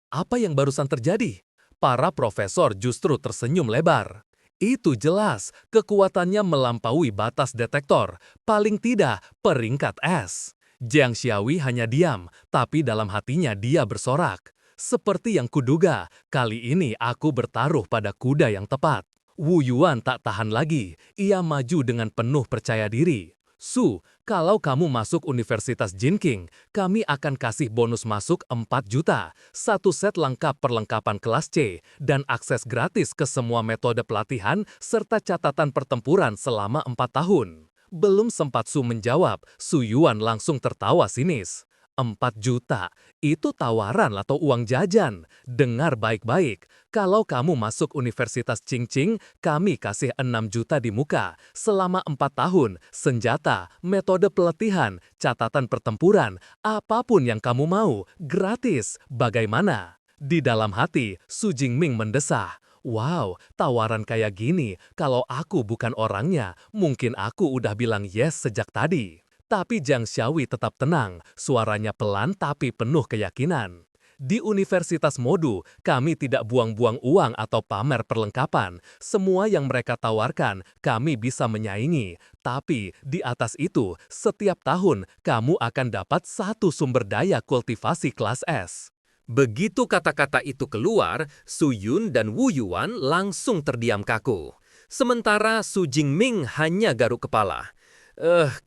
Apa yang barusan terjadi? Para profesor justru tersenyum lebar. Itu jelas, kekuatannya melampaui batas detektor, paling tidak peringkat S. Zheng Xiaoyi hanya diam, tapi dalam hatinya dia bersorak. Seperti yang kuduga, kali ini aku bertaruh pada kuda yang tepat. Wu Yuan tak tahan lagi, ia maju dengan penuh percaya diri. Su, kalau kamu masuk Universitas Jinqing, kami akan kasih bonus masuk 4 juta, 1 set lengkap perlengkapan kelas C, dan akses gratis ke semua metode pelatihan serta catatan pertempuran selama 4 tahun. Belum sempat Su menjawab, Su Yuan langsung tertawa sinis. 4 juta, itu tawaran atau uang jajan. Dengar baik-baik, kalau kamu masuk Universitas Qingjing, kami kasih 6 juta di muka. Selama 4 tahun, senjata, metode pelatihan, catatan pertempuran, apapun yang kamu mau, gratis. Bagaimana? Di dalam hati, Su Jingming mendesah. Wow, tawaran kayak gini, kalau aku bukan orangnya, mungkin aku udah bilang yes sejak tadi. Tapi Zheng Xiaoyi tetap tenang, suaranya pelan tapi penuh keyakinan. Di Universitas Modu, kami tidak buang-buang uang atau pamer perlengkapan. Semua yang mereka tawarkan, kami bisa menyaingi. Tapi di atas itu, setiap tahun kamu akan dapat 1 sumber daya kultivasi kelas S. Begitu kata-kata itu keluar, Su Yun dan Wu Yuan langsung terdiam kaku. Sementara Su Jingming hanya garuk kepala.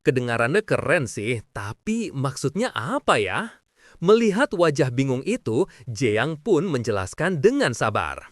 Kedengarannya keren sih, tapi maksudnya apa ya? Melihat wajah bingung itu, Jiang pun menjelaskan dengan sabar.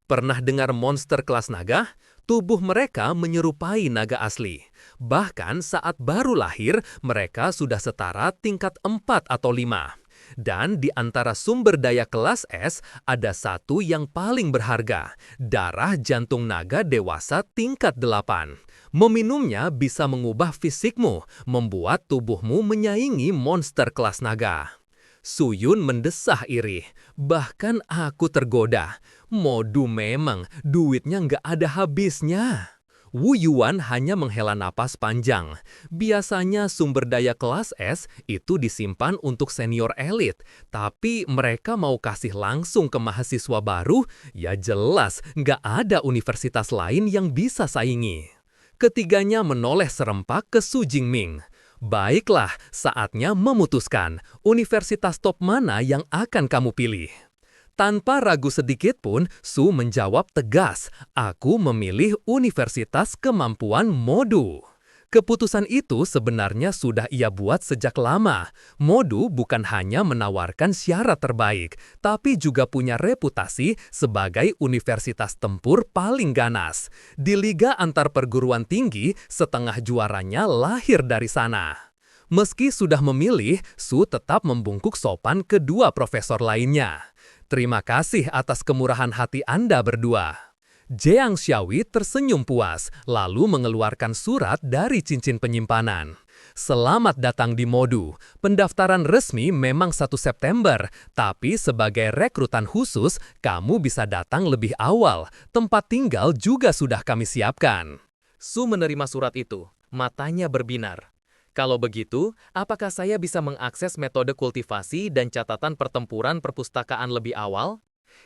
Pernah dengar monster kelas naga? Tubuh mereka menyerupai naga asli. Bahkan saat baru lahir, mereka sudah setara tingkat 4 atau 5. Dan di antara sumber daya kelas S, ada satu yang paling berharga, darah jantung naga dewasa tingkat 8. Meminumnya bisa mengubah fisikmu, membuat tubuhmu menyaingi monster kelas naga. Su Yun mendesah iri, bahkan aku tergoda. Modu memang, duitnya nggak ada habisnya. Wu Yuan hanya menghela napas panjang. Biasanya sumber daya kelas S itu disimpan untuk senior elit, tapi mereka mau kasih langsung ke mahasiswa baru, ya jelas nggak ada universitas lain yang bisa saingi. Ketiganya menoleh serempak ke Su Jingming. Baiklah, saatnya memutuskan universitas top mana yang akan kamu pilih. Tanpa ragu sedikit pun, Su menjawab tegas, "Aku memilih Universitas Kemampuan Modu." Keputusan itu sebenarnya sudah ia buat sejak lama. Modu bukan hanya menawarkan syarat terbaik, tapi juga punya reputasi sebagai universitas tempur paling ganas. Di liga antar perguruan tinggi, setengah juaranya lahir dari sana. Meski sudah memilih, Su tetap membungkuk sopan kedua profesor lainnya. "Terima kasih atas kemurahan hati Anda berdua." Jiang Xiaoyi tersenyum puas, lalu mengeluarkan surat dari cincin penyimpanan. "Selamat datang di Modu. Pendaftaran resmi memang 1 September, tapi sebagai rekrutan khusus, kamu bisa datang lebih awal. Tempat tinggal juga sudah kami siapkan." Su menerima surat itu, matanya berbinar. "Kalau begitu, apakah saya bisa mengakses metode kultivasi dan catatan pertempuran perpustakaan lebih awal?"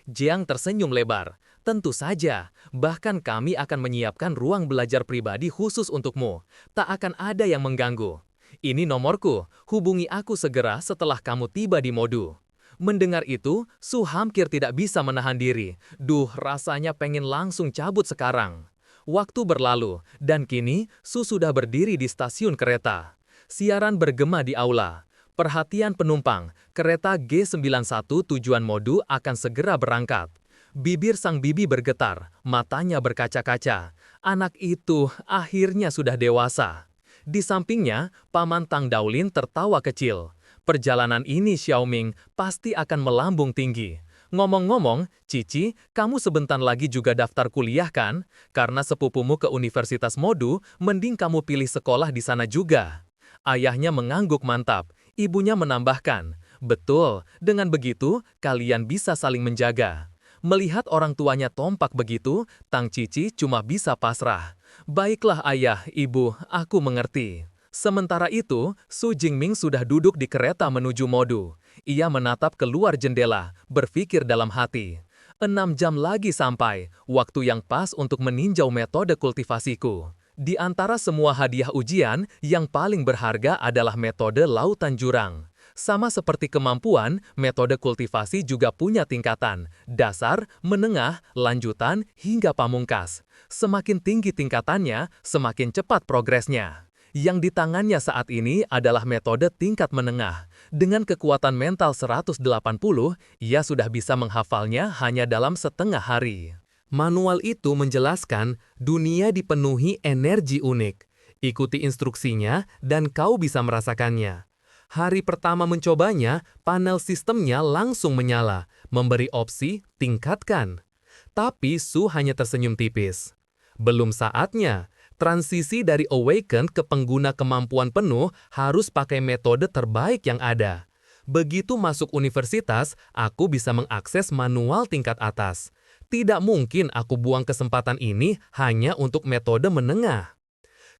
Jiang tersenyum lebar. "Tentu saja, bahkan kami akan menyiapkan ruang belajar pribadi khusus untukmu. Tak akan ada yang mengganggu. Ini nomorku, hubungi aku segera setelah kamu tiba di Modu." Mendengar itu, Su hampir tidak bisa menahan diri. Duh, rasanya pengen langsung cabut sekarang. Waktu berlalu, dan kini Su sudah berdiri di stasiun kereta. Siaran bergema di aula. "Perhatian penumpang, kereta G91 tujuan Modu akan segera berangkat." Bibir sang bibi bergetar, matanya berkaca-kaca. Anak itu akhirnya sudah dewasa. Di sampingnya, Paman Tang Daolin tertawa kecil. "Perjalanan ini, Xiaoming, pasti akan melambung tinggi. Ngomong-ngomong, Cici, kamu sebentar lagi juga daftar kuliah kan? Karena sepupumu ke Universitas Modu, mending kamu pilih sekolah di sana juga." Ayahnya mengangguk mantap. Ibunya menambahkan, "Betul, dengan begitu, kalian bisa saling menjaga." Melihat orang tuanya tompak begitu, Tang Cici cuma bisa pasrah. "Baiklah ayah, ibu, aku mengerti." Sementara itu, Su Jingming sudah duduk di kereta menuju Modu. Ia menatap keluar jendela, berpikir dalam hati. 6 jam lagi sampai, waktu yang pas untuk meninjau metode kultivasiku. Di antara semua hadiah ujian, yang paling berharga adalah metode lautan jurang. Sama seperti kemampuan, metode kultivasi juga punya tingkatan, dasar, menengah, lanjutan, hingga pamungkas. Semakin tinggi tingkatannya, semakin cepat progresnya. Yang di tangannya saat ini adalah metode tingkat menengah. Dengan kekuatan mental 180, ia sudah bisa menghafalnya hanya dalam setengah hari. Manual itu menjelaskan dunia dipenuhi energi unik. Ikuti instruksinya dan kau bisa merasakannya. Hari pertama mencobanya, panel sistemnya langsung menyala, memberi opsi tingkatkan. Tapi Su hanya tersenyum tipis. Belum saatnya. Transisi dari awaken ke pengguna kemampuan penuh harus pakai metode terbaik yang ada. Begitu masuk universitas, aku bisa mengakses manual tingkat atas. Tidak mungkin aku buang kesempatan ini hanya untuk metode menengah.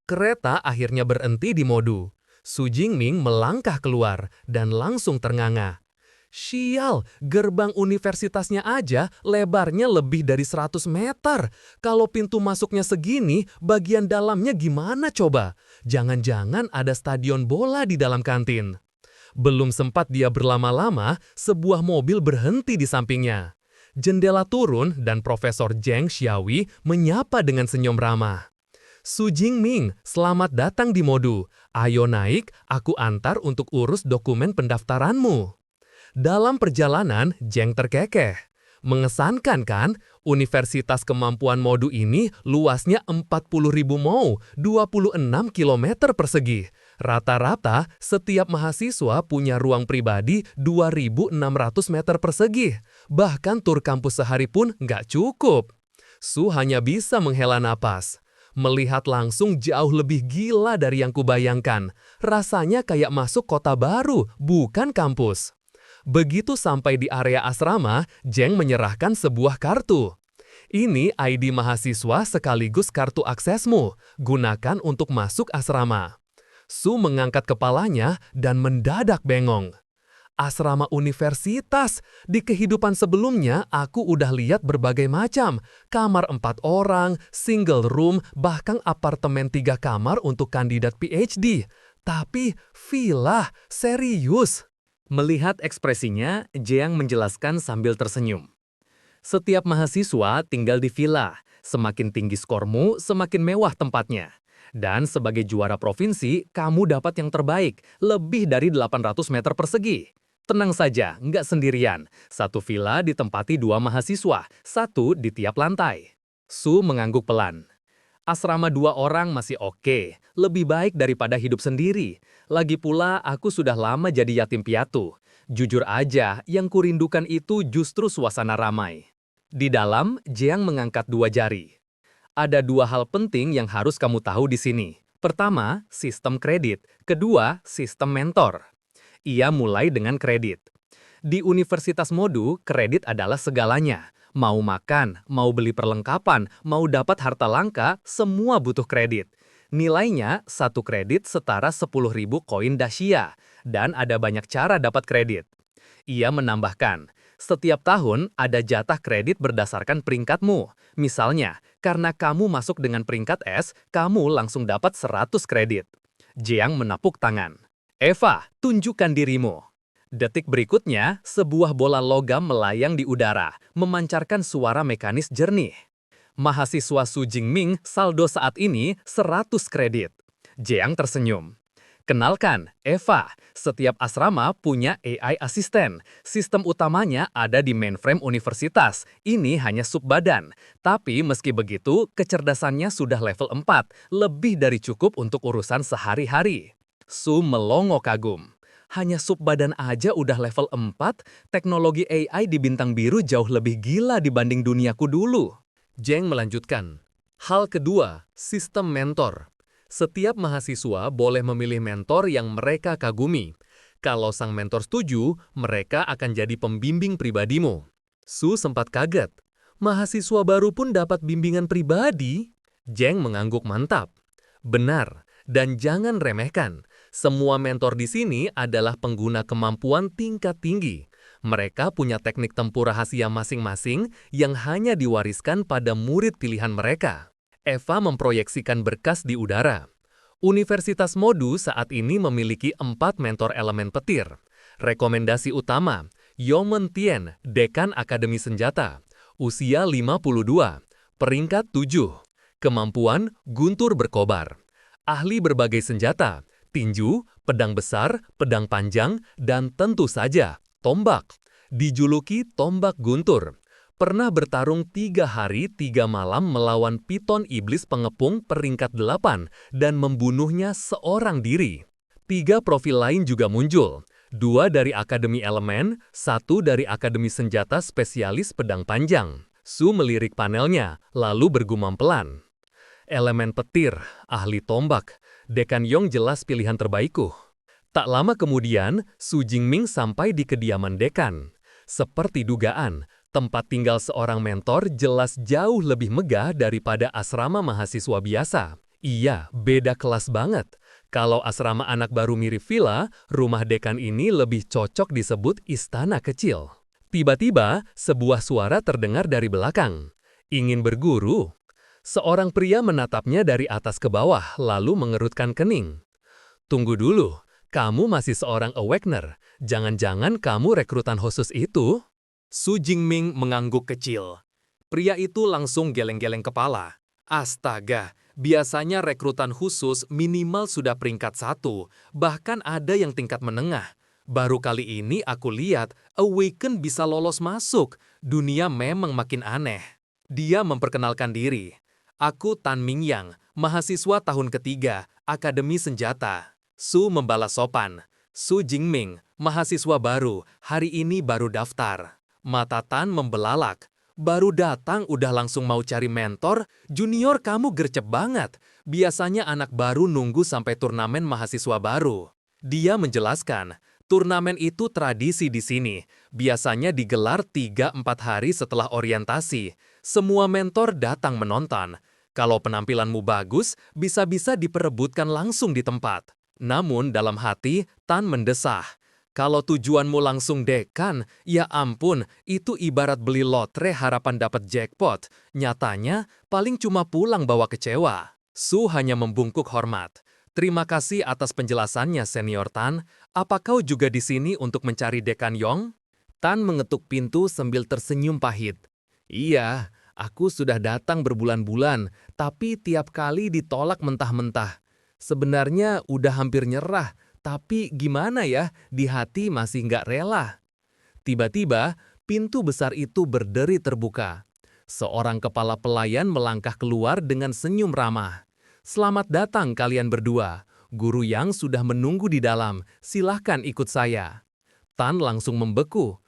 Kereta akhirnya berhenti di Modu. Su Jingming melangkah keluar dan langsung ternganga. Sial, gerbang universitasnya aja lebarnya lebih dari 100 meter. Kalau pintu masuknya segini, bagian dalamnya gimana coba? Jangan-jangan ada stadion bola di dalam kantin. Belum sempat dia berlama-lama, sebuah mobil berhenti di sampingnya. Jendela turun dan Profesor Jiang Xiaoyi menyapa dengan senyum ramah. Su Jingming, selamat datang di Modu. Ayo naik, aku antar untuk urus dokumen pendaftaranmu. Dalam perjalanan, Jiang terkekeh. Mengesankan kan? Universitas Kemampuan Modu ini luasnya 40.000 mou, 26 km persegi. Rata-rata, setiap mahasiswa punya ruang pribadi 2.600 meter persegi. Bahkan tur kampus sehari pun nggak cukup. Su hanya bisa menghela napas. Melihat langsung jauh lebih gila dari yang kubayangkan. Rasanya kayak masuk kota baru, bukan kampus. Begitu sampai di area asrama, Jiang menyerahkan sebuah kartu. Ini ID mahasiswa sekaligus kartu aksesmu. Gunakan untuk masuk asrama. Su mengangkat kepalanya dan mendadak bengong. Asrama universitas. Di kehidupan sebelumnya, aku udah lihat berbagai macam. Kamar 4 orang, single room, bahkan apartemen 3 kamar untuk kandidat PhD. Tapi villa, serius. Melihat ekspresinya, Jeang menjelaskan sambil tersenyum. Setiap mahasiswa tinggal di villa. Semakin tinggi skormu, semakin mewah tempatnya. Dan sebagai juara provinsi, kamu dapat yang terbaik, lebih dari 800 meter persegi. Tenang saja, nggak sendirian. Satu villa ditempati 2 mahasiswa, 1 di tiap lantai. Su mengangguk pelan. Asrama 2 orang masih oke, lebih baik daripada hidup sendiri. Lagi pula, aku sudah lama jadi yatim piatu. Jujur aja, yang kurindukan itu justru suasana ramai. Di dalam, Jeang mengangkat 2 jari. Ada 2 hal penting yang harus kamu tahu di sini. Pertama, sistem kredit. Kedua, sistem mentor. Ia mulai dengan kredit. Di Universitas Modu, kredit adalah segalanya. Mau makan, mau beli perlengkapan, mau dapat harta langka, semua butuh kredit. Nilainya, 1 kredit setara 10.000 koin Dacia. Dan ada banyak cara dapat kredit. Ia menambahkan, setiap tahun ada jatah kredit berdasarkan peringkatmu. Misalnya, karena kamu masuk dengan peringkat S, kamu langsung dapat 100 kredit. Jeang menapuk tangan. Eva, tunjukkan dirimu. Detik berikutnya, sebuah bola logam melayang di udara, memancarkan suara mekanis jernih. Mahasiswa Su Jingming saldo saat ini 100 kredit. Jeang tersenyum. Kenalkan, Eva, setiap asrama punya AI asisten. Sistem utamanya ada di mainframe universitas. Ini hanya subbadan. Tapi meski begitu, kecerdasannya sudah level 4, lebih dari cukup untuk urusan sehari-hari. Su melongo kagum. Hanya subbadan aja udah level 4, teknologi AI di Bintang Biru jauh lebih gila dibanding duniaku dulu. Jeang melanjutkan. Hal kedua, sistem mentor. Setiap mahasiswa boleh memilih mentor yang mereka kagumi. Kalau sang mentor setuju, mereka akan jadi pembimbing pribadimu. Su sempat kaget. Mahasiswa baru pun dapat bimbingan pribadi? Jeang mengangguk mantap. Benar, dan jangan remehkan. Semua mentor di sini adalah pengguna kemampuan tingkat tinggi. Mereka punya teknik tempur rahasia masing-masing yang hanya diwariskan pada murid pilihan mereka. Eva memproyeksikan berkas di udara. Universitas Modu saat ini memiliki 4 mentor elemen petir. Rekomendasi utama, Yomen Tien, Dekan Akademi Senjata. Usia 52, peringkat 7. Kemampuan, guntur berkobar. Ahli berbagai senjata, tinju, pedang besar, pedang panjang, dan tentu saja, tombak. Dijuluki tombak guntur. Pernah bertarung 3 hari 3 malam melawan piton iblis pengepung peringkat 8 dan membunuhnya seorang diri. 3 profil lain juga muncul. 2 dari Akademi Elemen, 1 dari Akademi Senjata Spesialis Pedang Panjang. Su melirik panelnya, lalu bergumam pelan. Elemen petir, ahli tombak. Dekan Yong jelas pilihan terbaikku. Tak lama kemudian, Su Jingming sampai di kediaman dekan. Seperti dugaan, tempat tinggal seorang mentor jelas jauh lebih megah daripada asrama mahasiswa biasa. Iya, beda kelas banget. Kalau asrama anak baru mirip villa, rumah dekan ini lebih cocok disebut istana kecil. Tiba-tiba, sebuah suara terdengar dari belakang. Ingin berguru? Seorang pria menatapnya dari atas ke bawah, lalu mengerutkan kening. Tunggu dulu, kamu masih seorang awakener. Jangan-jangan kamu rekrutan khusus itu? Su Jingming mengangguk kecil. Pria itu langsung geleng-geleng kepala. Astaga, biasanya rekrutan khusus minimal sudah peringkat 1, bahkan ada yang tingkat menengah. Baru kali ini aku lihat Awaken bisa lolos masuk. Dunia memang makin aneh. Dia memperkenalkan diri. Aku Tan Mingyang, mahasiswa tahun ketiga, Akademi Senjata. Su membalas sopan. Su Jingming, mahasiswa baru, hari ini baru daftar. Mata Tan membelalak. Baru datang udah langsung mau cari mentor, junior kamu gercep banget. Biasanya anak baru nunggu sampai turnamen mahasiswa baru. Dia menjelaskan, Turnamen itu tradisi di sini. Biasanya digelar 3-4 hari setelah orientasi. Semua mentor datang menonton. Kalau penampilanmu bagus, bisa-bisa diperebutkan langsung di tempat. Namun dalam hati, Tan mendesah. Kalau tujuanmu langsung dekan, ya ampun, itu ibarat beli lotre harapan dapat jackpot. Nyatanya, paling cuma pulang bawa kecewa. Su hanya membungkuk hormat. Terima kasih atas penjelasannya, Senior Tan. Apa kau juga di sini untuk mencari Dekan Yong? Tan mengetuk pintu sambil tersenyum pahit. Iya, aku sudah datang berbulan-bulan, tapi tiap kali ditolak mentah-mentah. Sebenarnya udah hampir nyerah, tapi gimana ya, di hati masih nggak rela. Tiba-tiba, pintu besar itu berderi terbuka. Seorang kepala pelayan melangkah keluar dengan senyum ramah. Selamat datang kalian berdua. Guru Yang sudah menunggu di dalam. Silahkan ikut saya. Tan langsung membeku.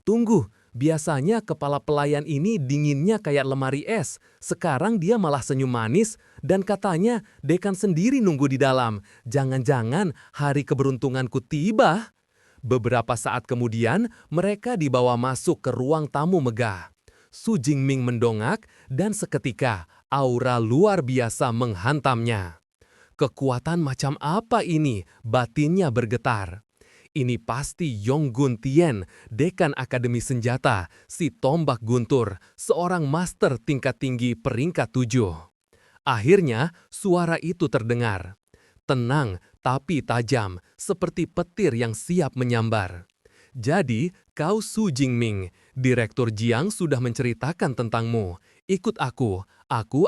Tunggu. Biasanya kepala pelayan ini dinginnya kayak lemari es. Sekarang dia malah senyum manis dan katanya dekan sendiri nunggu di dalam. Jangan-jangan hari keberuntunganku tiba. Beberapa saat kemudian, mereka dibawa masuk ke ruang tamu megah. Su Jingming mendongak dan seketika aura luar biasa menghantamnya. Kekuatan macam apa ini? Batinnya bergetar. Ini pasti Yong Gun Tien, dekan Akademi Senjata, si tombak guntur, seorang master tingkat tinggi peringkat 7. Akhirnya, suara itu terdengar. Tenang tapi tajam, seperti petir yang siap menyambar. Jadi, kau Su Jingming, Direktur Jiang sudah menceritakan tentangmu. Ikut aku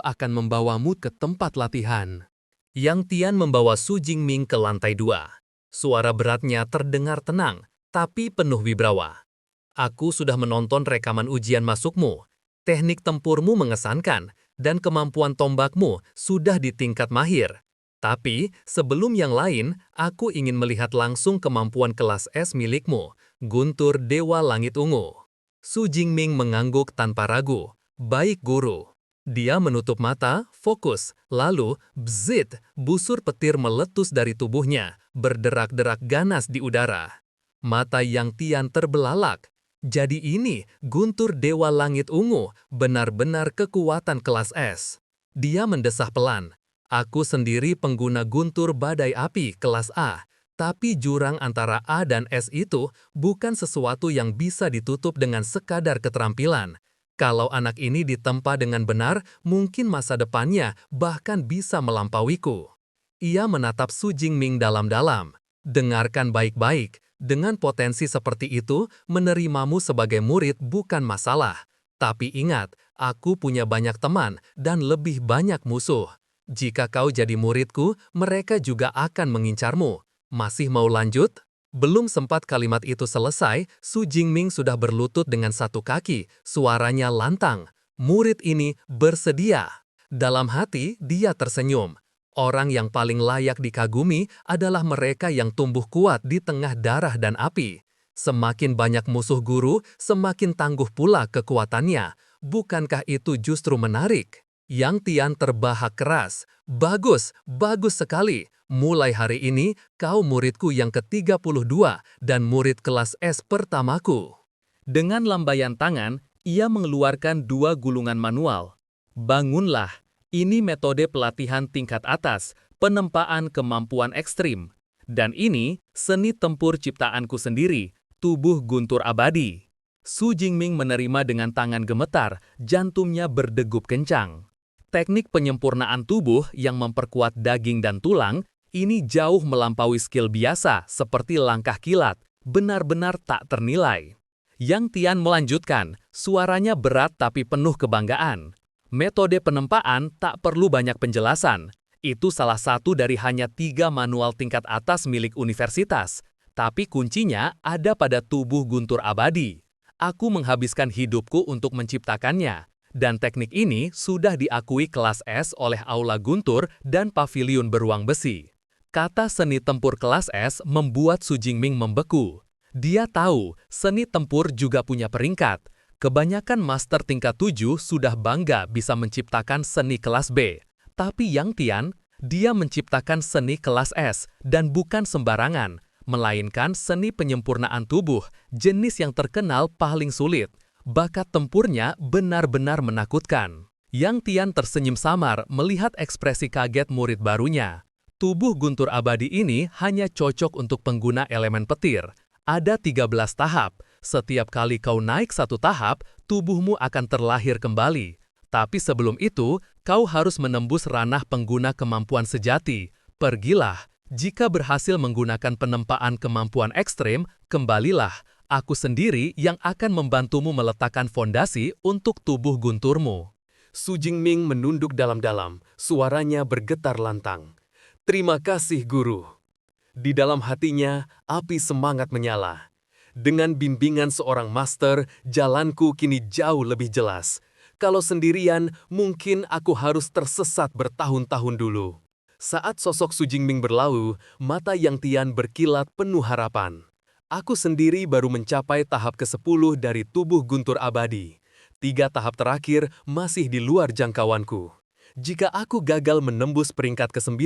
akan membawamu ke tempat latihan. Yang Tian membawa Su Jingming ke lantai 2. Suara beratnya terdengar tenang, tapi penuh wibawa. Aku sudah menonton rekaman ujian masukmu. Teknik tempurmu mengesankan, dan kemampuan tombakmu sudah di tingkat mahir. Tapi, sebelum yang lain, aku ingin melihat langsung kemampuan kelas S milikmu, Guntur Dewa Langit Ungu. Su Jingming mengangguk tanpa ragu. Baik guru. Dia menutup mata, fokus, lalu, bzit, busur petir meletus dari tubuhnya, berderak-derak ganas di udara. Mata Yang Tian terbelalak. Jadi ini, Guntur Dewa Langit Ungu, benar-benar kekuatan kelas S. Dia mendesah pelan. Aku sendiri pengguna guntur badai api kelas A, tapi jurang antara A dan S itu bukan sesuatu yang bisa ditutup dengan sekadar keterampilan. Kalau anak ini ditempa dengan benar, mungkin masa depannya bahkan bisa melampauiku. Ia menatap Su Jingming dalam-dalam. Dengarkan baik-baik, dengan potensi seperti itu, menerimamu sebagai murid bukan masalah. Tapi ingat, aku punya banyak teman dan lebih banyak musuh. Jika kau jadi muridku, mereka juga akan mengincarmu. Masih mau lanjut? Belum sempat kalimat itu selesai, Su Jingming sudah berlutut dengan satu kaki, suaranya lantang. Murid ini bersedia. Dalam hati, dia tersenyum. Orang yang paling layak dikagumi adalah mereka yang tumbuh kuat di tengah darah dan api. Semakin banyak musuh guru, semakin tangguh pula kekuatannya. Bukankah itu justru menarik? Yang Tian terbahak keras. Bagus, bagus sekali. Mulai hari ini, kau muridku yang ke-32 dan murid kelas S pertamaku. Dengan lambaian tangan, ia mengeluarkan 2 gulungan manual. Bangunlah, ini metode pelatihan tingkat atas, penempaan kemampuan ekstrim. Dan ini, seni tempur ciptaanku sendiri, tubuh guntur abadi. Su Jingming menerima dengan tangan gemetar, jantungnya berdegup kencang. Teknik penyempurnaan tubuh yang memperkuat daging dan tulang, ini jauh melampaui skill biasa seperti langkah kilat, benar-benar tak ternilai. Yang Tian melanjutkan, suaranya berat tapi penuh kebanggaan. Metode penempaan tak perlu banyak penjelasan. Itu salah satu dari hanya 3 manual tingkat atas milik universitas. Tapi kuncinya ada pada tubuh guntur abadi. Aku menghabiskan hidupku untuk menciptakannya. Dan teknik ini sudah diakui kelas S oleh Aula Guntur dan Paviliun Beruang Besi. Kata seni tempur kelas S membuat Su Jingming membeku. Dia tahu seni tempur juga punya peringkat. Kebanyakan master tingkat 7 sudah bangga bisa menciptakan seni kelas B. Tapi Yang Tian, dia menciptakan seni kelas S dan bukan sembarangan. melainkan seni penyempurnaan tubuh, jenis yang terkenal paling sulit. Bakat tempurnya benar-benar menakutkan. Yang Tian tersenyum samar melihat ekspresi kaget murid barunya. Tubuh guntur abadi ini hanya cocok untuk pengguna elemen petir. Ada 13 tahap. Setiap kali kau naik satu tahap, tubuhmu akan terlahir kembali. Tapi sebelum itu, kau harus menembus ranah pengguna kemampuan sejati. Pergilah. Jika berhasil menggunakan penempaan kemampuan ekstrem, kembalilah. Aku sendiri yang akan membantumu meletakkan fondasi untuk tubuh gunturmu. Su Jingming menunduk dalam-dalam, suaranya bergetar lantang. Terima kasih, Guru. Di dalam hatinya, api semangat menyala. Dengan bimbingan seorang master, jalanku kini jauh lebih jelas. Kalau sendirian, mungkin aku harus tersesat bertahun-tahun dulu. Saat sosok Su Jingming berlalu, mata Yang Tian berkilat penuh harapan. Aku sendiri baru mencapai tahap ke-10 dari tubuh guntur abadi. 3 tahap terakhir masih di luar jangkauanku. Jika aku gagal menembus peringkat ke-9,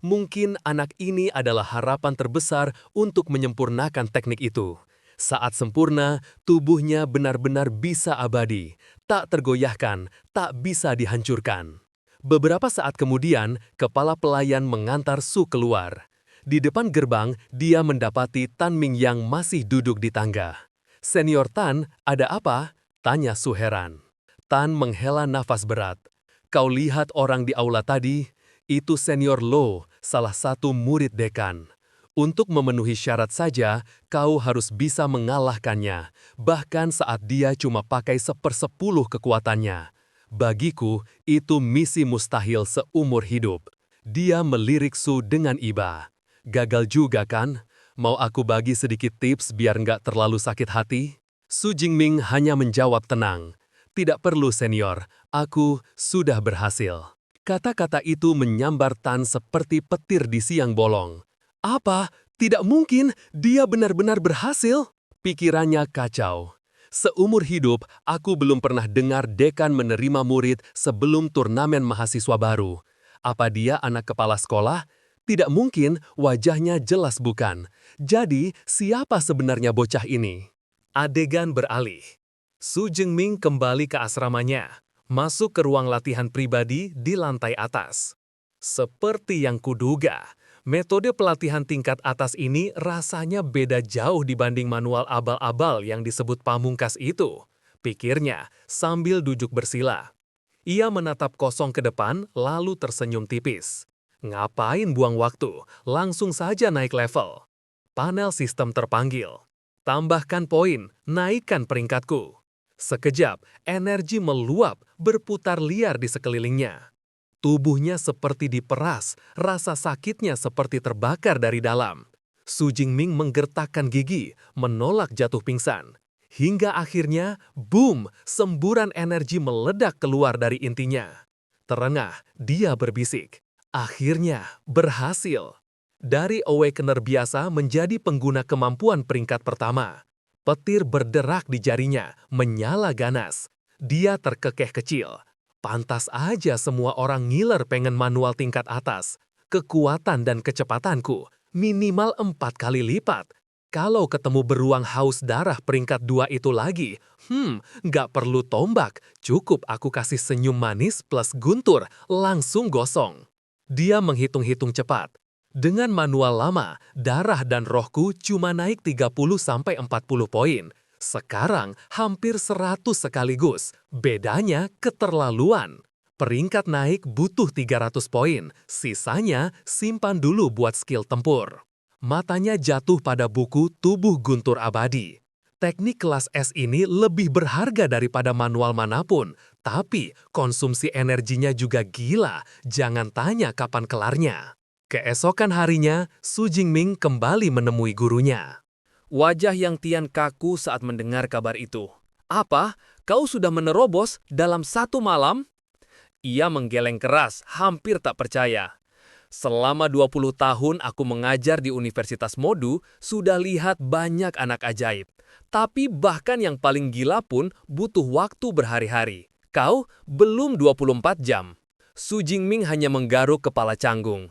mungkin anak ini adalah harapan terbesar untuk menyempurnakan teknik itu. Saat sempurna, tubuhnya benar-benar bisa abadi, tak tergoyahkan, tak bisa dihancurkan. Beberapa saat kemudian, kepala pelayan mengantar Su keluar. Di depan gerbang, dia mendapati Tan Mingyang masih duduk di tangga. "Senior Tan, ada apa?" tanya Su heran. Tan menghela nafas berat. "Kau lihat orang di aula tadi? Itu Senior Lo, salah satu murid dekan. Untuk memenuhi syarat saja, kau harus bisa mengalahkannya, bahkan saat dia cuma pakai 1/10 kekuatannya. Bagiku, itu misi mustahil seumur hidup." Dia melirik Su dengan iba. "Gagal juga kan? Mau aku bagi sedikit tips biar nggak terlalu sakit hati?" Su Jingming hanya menjawab tenang. "Tidak perlu, senior. Aku sudah berhasil." Kata-kata itu menyambar Tan seperti petir di siang bolong. "Apa? Tidak mungkin, dia benar-benar berhasil?" Pikirannya kacau. Seumur hidup, aku belum pernah dengar dekan menerima murid sebelum turnamen mahasiswa baru. Apa dia anak kepala sekolah? Tidak mungkin, wajahnya jelas bukan. Jadi, siapa sebenarnya bocah ini? Adegan beralih. Su Jingming kembali ke asramanya, masuk ke ruang latihan pribadi di lantai atas. Seperti yang kuduga, metode pelatihan tingkat atas ini rasanya beda jauh dibanding manual abal-abal yang disebut pamungkas itu, pikirnya sambil duduk bersila. Ia menatap kosong ke depan lalu tersenyum tipis. Ngapain buang waktu, langsung saja naik level. Panel sistem terpanggil. Tambahkan poin, naikkan peringkatku. Sekejap, energi meluap, berputar liar di sekelilingnya. Tubuhnya seperti diperas, rasa sakitnya seperti terbakar dari dalam. Su Jingming menggertakkan gigi, menolak jatuh pingsan. Hingga akhirnya, boom, semburan energi meledak keluar dari intinya. Terengah, dia berbisik. Akhirnya, berhasil. Dari awakener biasa menjadi pengguna kemampuan peringkat pertama. Petir berderak di jarinya, menyala ganas. Dia terkekeh kecil. Pantas aja semua orang ngiler pengen manual tingkat atas. Kekuatan dan kecepatanku minimal 4 kali lipat. Kalau ketemu beruang haus darah peringkat 2 itu lagi, nggak perlu tombak, cukup aku kasih senyum manis plus guntur, langsung gosong. Dia menghitung-hitung cepat. Dengan manual lama, darah dan rohku cuma naik 30-40 poin. Sekarang hampir 100 sekaligus. Bedanya keterlaluan. Peringkat naik butuh 300 poin, sisanya simpan dulu buat skill tempur. Matanya jatuh pada buku Tubuh Guntur Abadi. Teknik kelas S ini lebih berharga daripada manual manapun, tapi konsumsi energinya juga gila, jangan tanya kapan kelarnya. Keesokan harinya, Su Jingming kembali menemui gurunya. Wajah Yang Tian kaku saat mendengar kabar itu. "Apa? Kau sudah menerobos dalam 1 malam?" Ia menggeleng keras, hampir tak percaya. "Selama 20 tahun aku mengajar di Universitas Modu, sudah lihat banyak anak ajaib. Tapi bahkan yang paling gila pun butuh waktu berhari-hari. Kau belum 24 jam. Su Jingming hanya menggaruk kepala canggung.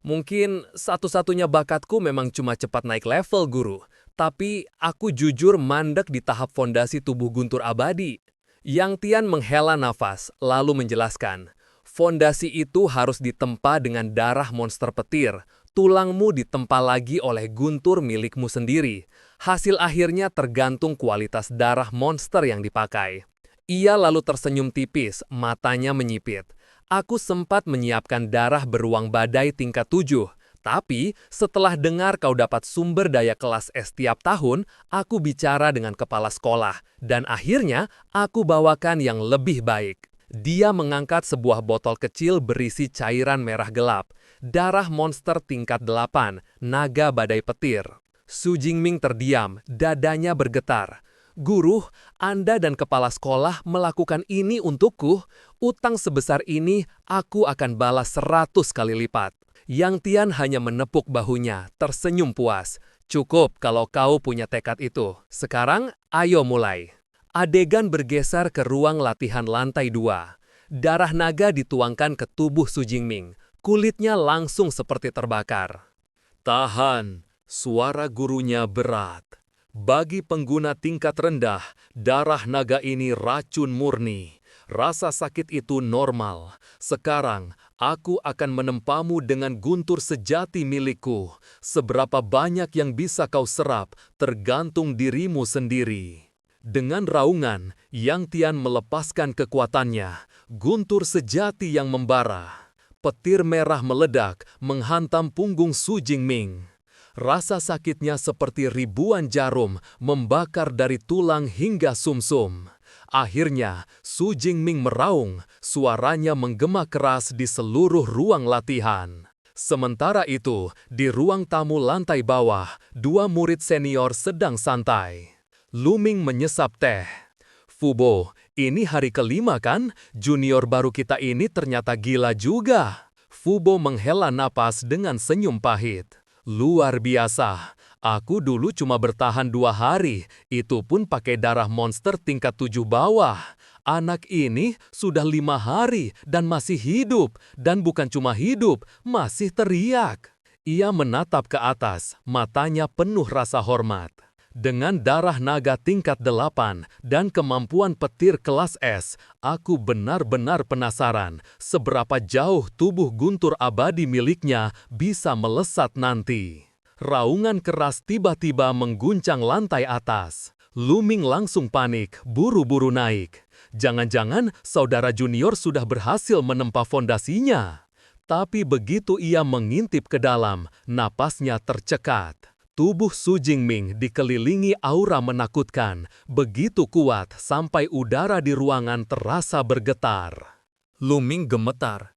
Mungkin satu-satunya bakatku memang cuma cepat naik level, Guru. Tapi aku jujur mandek di tahap fondasi tubuh guntur abadi. Yang Tian menghela nafas, lalu menjelaskan, fondasi itu harus ditempa dengan darah monster petir. Tulangmu ditempa lagi oleh guntur milikmu sendiri. Hasil akhirnya tergantung kualitas darah monster yang dipakai. Ia lalu tersenyum tipis, matanya menyipit. Aku sempat menyiapkan darah beruang badai tingkat 7. Tapi, setelah dengar kau dapat sumber daya kelas S tiap tahun, aku bicara dengan kepala sekolah. Dan akhirnya, aku bawakan yang lebih baik. Dia mengangkat sebuah botol kecil berisi cairan merah gelap. Darah monster tingkat 8, naga badai petir. Su Jingming terdiam, dadanya bergetar. Guru, Anda dan kepala sekolah melakukan ini untukku. Utang sebesar ini aku akan balas 100 kali lipat. Yang Tian hanya menepuk bahunya, tersenyum puas. Cukup kalau kau punya tekad itu. Sekarang, ayo mulai. Adegan bergeser ke ruang latihan lantai 2. Darah naga dituangkan ke tubuh Su Jingming. Kulitnya langsung seperti terbakar. Tahan, suara gurunya berat. Bagi pengguna tingkat rendah, darah naga ini racun murni. Rasa sakit itu normal. Sekarang, aku akan menempamu dengan guntur sejati milikku. Seberapa banyak yang bisa kau serap, tergantung dirimu sendiri. Dengan raungan, Yang Tian melepaskan kekuatannya. Guntur sejati yang membara. Petir merah meledak, menghantam punggung Su Jingming. Rasa sakitnya seperti ribuan jarum membakar dari tulang hingga sumsum. Akhirnya, Su Jingming meraung, suaranya menggema keras di seluruh ruang latihan. Sementara itu, di ruang tamu lantai bawah, 2 murid senior sedang santai. Luming menyesap teh. Fubo, ini hari kelima kan? Junior baru kita ini ternyata gila juga. Fubo menghela napas dengan senyum pahit. Luar biasa, aku dulu cuma bertahan 2 hari, itu pun pakai darah monster tingkat 7 bawah. Anak ini sudah 5 hari dan masih hidup, dan bukan cuma hidup, masih teriak. Ia menatap ke atas, matanya penuh rasa hormat. Dengan darah naga tingkat 8 dan kemampuan petir kelas S, aku benar-benar penasaran seberapa jauh tubuh guntur abadi miliknya bisa melesat nanti. Raungan keras tiba-tiba mengguncang lantai atas. Luming langsung panik, buru-buru naik. Jangan-jangan saudara junior sudah berhasil menempa fondasinya. Tapi begitu ia mengintip ke dalam, napasnya tercekat. Tubuh Su Jingming dikelilingi aura menakutkan, begitu kuat sampai udara di ruangan terasa bergetar. Luming gemetar.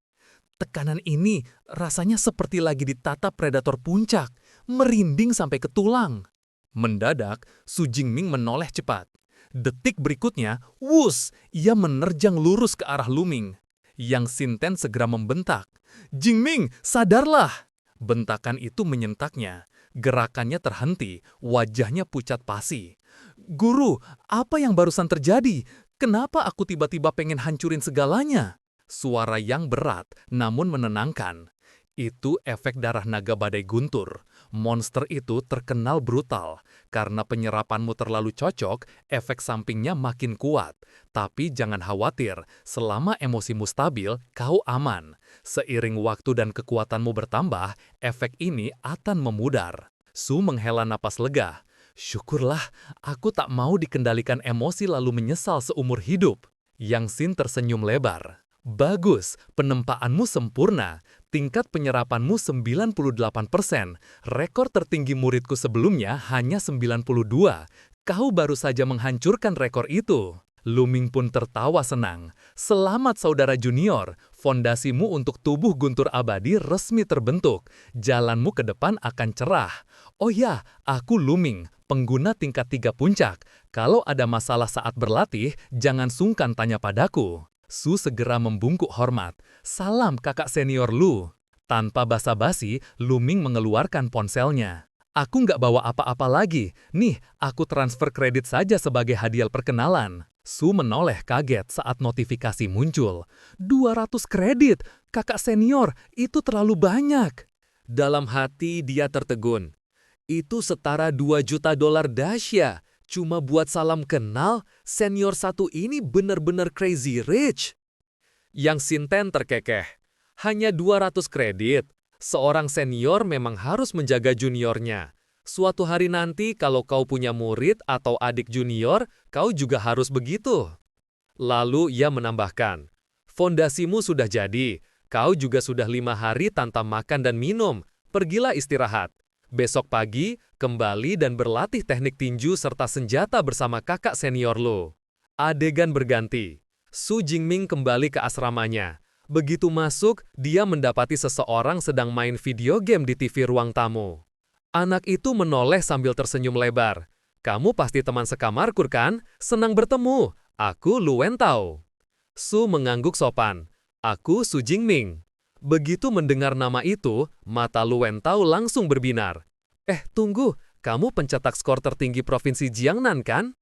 Tekanan ini rasanya seperti lagi ditatap predator puncak, merinding sampai ke tulang. Mendadak, Su Jingming menoleh cepat. Detik berikutnya, wus, ia menerjang lurus ke arah Luming. Yang Sinten segera membentak, "Jingming, sadarlah!" Bentakan itu menyentaknya. Gerakannya terhenti, wajahnya pucat pasi. "Guru, apa yang barusan terjadi? Kenapa aku tiba-tiba pengen hancurin segalanya?" Suara yang berat, namun menenangkan. Itu efek darah naga badai guntur. Monster itu terkenal brutal. Karena penyerapanmu terlalu cocok, efek sampingnya makin kuat. Tapi jangan khawatir, selama emosimu stabil, kau aman. Seiring waktu dan kekuatanmu bertambah, efek ini akan memudar. Su menghela napas lega. Syukurlah, aku tak mau dikendalikan emosi lalu menyesal seumur hidup. Yang Sin tersenyum lebar. Bagus, penempaanmu sempurna. Tingkat penyerapanmu 98%. Rekor tertinggi muridku sebelumnya hanya 92. Kau baru saja menghancurkan rekor itu. Luming pun tertawa senang. Selamat saudara junior, fondasimu untuk tubuh guntur abadi resmi terbentuk. Jalanmu ke depan akan cerah. Oh ya, aku Luming, pengguna tingkat 3 puncak. Kalau ada masalah saat berlatih, jangan sungkan tanya padaku. Su segera membungkuk hormat. Salam kakak senior Lu. Tanpa basa-basi, Luming mengeluarkan ponselnya. Aku nggak bawa apa-apa lagi. Nih, aku transfer kredit saja sebagai hadiah perkenalan. Su menoleh kaget saat notifikasi muncul. 200 kredit, kakak senior, itu terlalu banyak. Dalam hati dia tertegun. Itu setara $2 juta dahsyat. Cuma buat salam kenal, senior satu ini benar-benar crazy rich. Yang Sinten terkekeh. Hanya 200 kredit. Seorang senior memang harus menjaga juniornya. Suatu hari nanti kalau kau punya murid atau adik junior, kau juga harus begitu. Lalu ia menambahkan, fondasimu sudah jadi. Kau juga sudah 5 hari tanpa makan dan minum. Pergilah istirahat. Besok pagi, kembali dan berlatih teknik tinju serta senjata bersama kakak senior lo. Adegan berganti. Su Jingming kembali ke asramanya. Begitu masuk, dia mendapati seseorang sedang main video game di TV ruang tamu. Anak itu menoleh sambil tersenyum lebar. Kamu pasti teman sekamarku kan? Senang bertemu. Aku Lu Wentao. Su mengangguk sopan. Aku Su Jingming. Begitu mendengar nama itu, mata Lu Wentao langsung berbinar. Tunggu, kamu pencetak skor tertinggi Provinsi Jiangnan kan?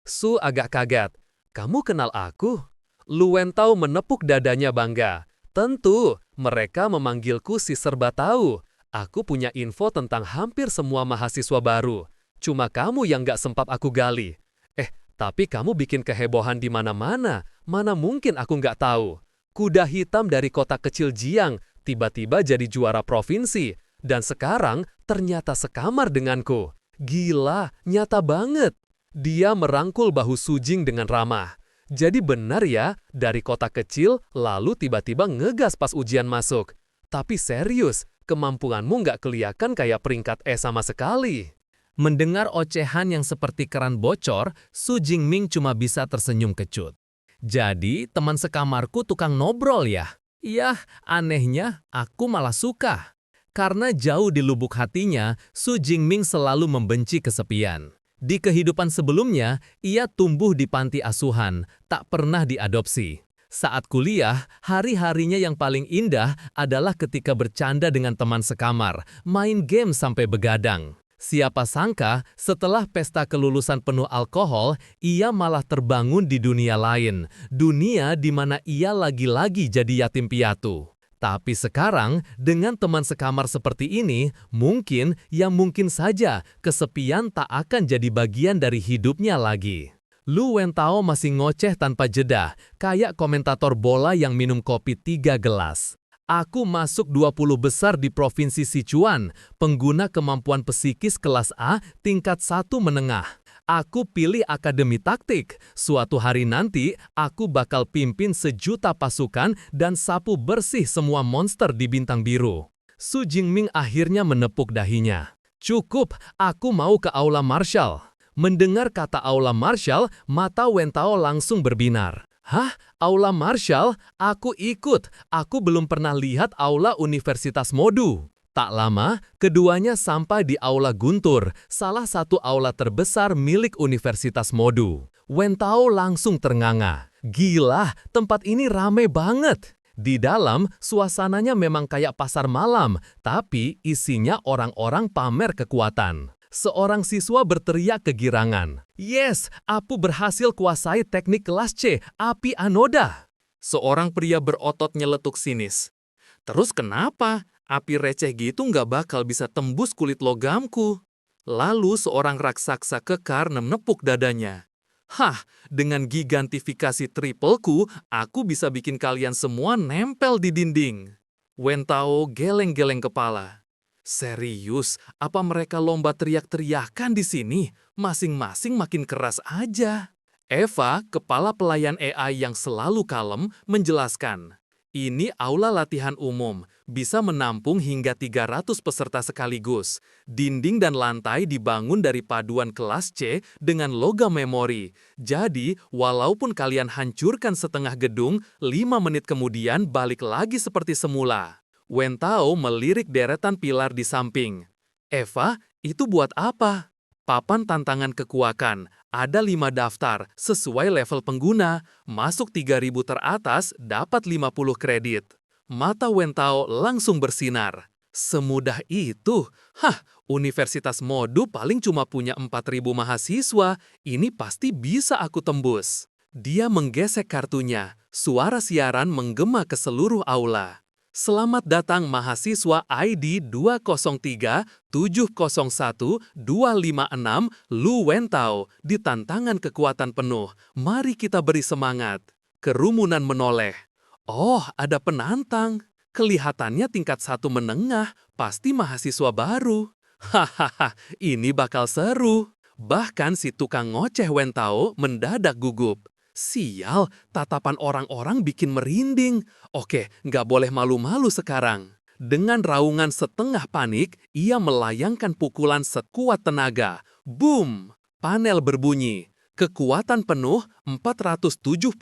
Su agak kaget. Kamu kenal aku? Lu Wentao menepuk dadanya bangga. Tentu, mereka memanggilku si serba tahu. Aku punya info tentang hampir semua mahasiswa baru. Cuma kamu yang gak sempat aku gali. Tapi kamu bikin kehebohan di mana-mana. Mana mungkin aku gak tahu. Kuda hitam dari kota kecil Jiang tiba-tiba jadi juara provinsi. Dan sekarang ternyata sekamar denganku. Gila, nyata banget. Dia merangkul bahu Su Jing dengan ramah. Jadi benar ya, dari kota kecil lalu tiba-tiba ngegas pas ujian masuk. Tapi serius, kemampuanmu nggak kelihatan kayak peringkat E sama sekali. Mendengar ocehan yang seperti keran bocor, Su Jingming cuma bisa tersenyum kecut. Jadi, teman sekamarku tukang nobrol ya? Yah, anehnya aku malah suka. Karena jauh di lubuk hatinya, Su Jingming selalu membenci kesepian. Di kehidupan sebelumnya, ia tumbuh di panti asuhan, tak pernah diadopsi. Saat kuliah, hari-harinya yang paling indah adalah ketika bercanda dengan teman sekamar, main game sampai begadang. Siapa sangka, setelah pesta kelulusan penuh alkohol, ia malah terbangun di dunia lain. Dunia di mana ia lagi-lagi jadi yatim piatu. Tapi sekarang, dengan teman sekamar seperti ini, mungkin saja kesepian tak akan jadi bagian dari hidupnya lagi. Lu Wentao masih ngoceh tanpa jeda, kayak komentator bola yang minum kopi 3 gelas. Aku masuk 20 besar di Provinsi Sichuan, pengguna kemampuan psikis kelas A tingkat 1 menengah. Aku pilih akademi taktik. Suatu hari nanti, aku bakal pimpin 1.000.000 pasukan dan sapu bersih semua monster di bintang biru. Su Jingming akhirnya menepuk dahinya. Cukup, aku mau ke aula martial. Mendengar kata aula martial, mata Wentao langsung berbinar. Hah? Aula martial? Aku ikut. Aku belum pernah lihat aula Universitas Modu. Tak lama, keduanya sampai di Aula Guntur, salah satu aula terbesar milik Universitas Modu. Wentao langsung ternganga. Gila, tempat ini rame banget. Di dalam, suasananya memang kayak pasar malam, tapi isinya orang-orang pamer kekuatan. Seorang siswa berteriak kegirangan. Yes, aku berhasil kuasai teknik kelas C, api anoda. Seorang pria berotot nyeletuk sinis. Terus kenapa? Api receh gitu nggak bakal bisa tembus kulit logamku. Lalu seorang raksasa kekar menepuk dadanya. Hah, dengan gigantifikasi tripleku, aku bisa bikin kalian semua nempel di dinding. Wentao geleng-geleng kepala. Serius, apa mereka lomba teriak-teriakan di sini? Masing-masing makin keras aja. Eva, kepala pelayan AI yang selalu kalem, menjelaskan. Ini aula latihan umum, bisa menampung hingga 300 peserta sekaligus. Dinding dan lantai dibangun dari paduan kelas C dengan logam memori. Jadi, walaupun kalian hancurkan setengah gedung, 5 menit kemudian balik lagi seperti semula. Wentao melirik deretan pilar di samping. Eva, itu buat apa? Papan tantangan kekuatan, ada 5 daftar sesuai level pengguna, masuk 3.000 teratas dapat 50 kredit. Mata Wentao langsung bersinar. Semudah itu? Hah, Universitas Modu paling cuma punya 4.000 mahasiswa, ini pasti bisa aku tembus. Dia menggesek kartunya, suara siaran menggema ke seluruh aula. Selamat datang mahasiswa ID 203-701-256 Lu Wentao di tantangan kekuatan penuh. Mari kita beri semangat. Kerumunan menoleh. Oh, ada penantang. Kelihatannya tingkat 1 menengah, pasti mahasiswa baru. Hahaha, ini bakal seru. Bahkan si tukang ngoceh Wentao mendadak gugup. Sial, tatapan orang-orang bikin merinding. Oke, nggak boleh malu-malu sekarang. Dengan raungan setengah panik, ia melayangkan pukulan sekuat tenaga. Boom! Panel berbunyi. Kekuatan penuh 476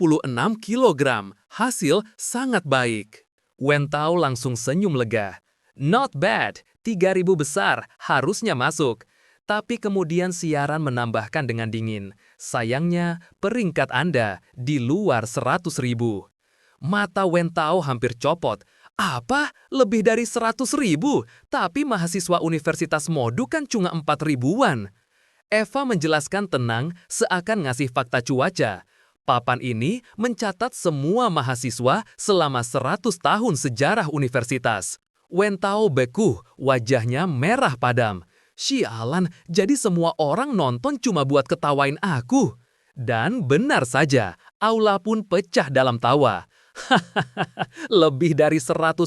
kg. Hasil sangat baik. Wentao langsung senyum lega. Not bad, 3.000 besar, harusnya masuk. Tapi kemudian siaran menambahkan dengan dingin. Sayangnya, peringkat Anda di luar 100.000. Mata Wentao hampir copot. Apa? Lebih dari 100.000? Tapi mahasiswa Universitas Modu kan cuma 4.000-an. Eva menjelaskan tenang seakan ngasih fakta cuaca. Papan ini mencatat semua mahasiswa selama 100 tahun sejarah universitas. Wentao beku, wajahnya merah padam. Sialan, jadi semua orang nonton cuma buat ketawain aku. Dan benar saja, aula pun pecah dalam tawa. Hahaha, lebih dari 100.000,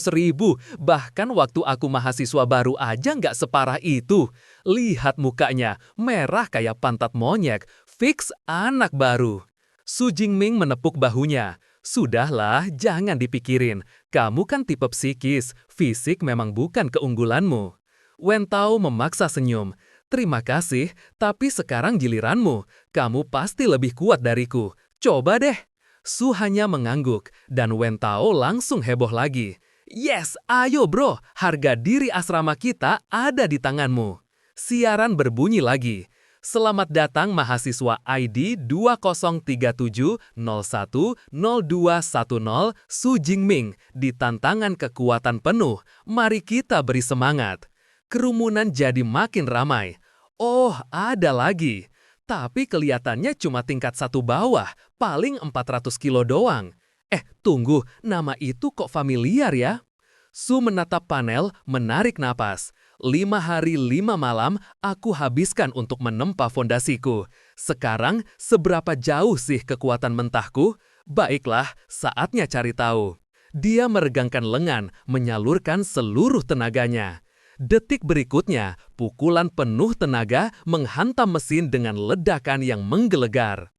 bahkan waktu aku mahasiswa baru aja nggak separah itu. Lihat mukanya, merah kayak pantat monyet, fix anak baru. Su Jingming menepuk bahunya. Sudahlah, jangan dipikirin. Kamu kan tipe psikis, fisik memang bukan keunggulanmu. Wentao memaksa senyum. Terima kasih, tapi sekarang giliranmu. Kamu pasti lebih kuat dariku. Coba deh. Su hanya mengangguk, dan Wentao langsung heboh lagi. Yes, ayo bro, harga diri asrama kita ada di tanganmu. Siaran berbunyi lagi. Selamat datang mahasiswa ID 2037010210 Su Jingming di tantangan kekuatan penuh. Mari kita beri semangat. Kerumunan jadi makin ramai. Oh, ada lagi. Tapi kelihatannya cuma tingkat 1 bawah, paling 400 kilo doang. Tunggu, nama itu kok familiar ya? Su menatap panel, menarik napas. 5 hari 5 malam aku habiskan untuk menempa fondasiku. Sekarang, seberapa jauh sih kekuatan mentahku? Baiklah, saatnya cari tahu. Dia meregangkan lengan, menyalurkan seluruh tenaganya. Detik berikutnya, pukulan penuh tenaga menghantam mesin dengan ledakan yang menggelegar.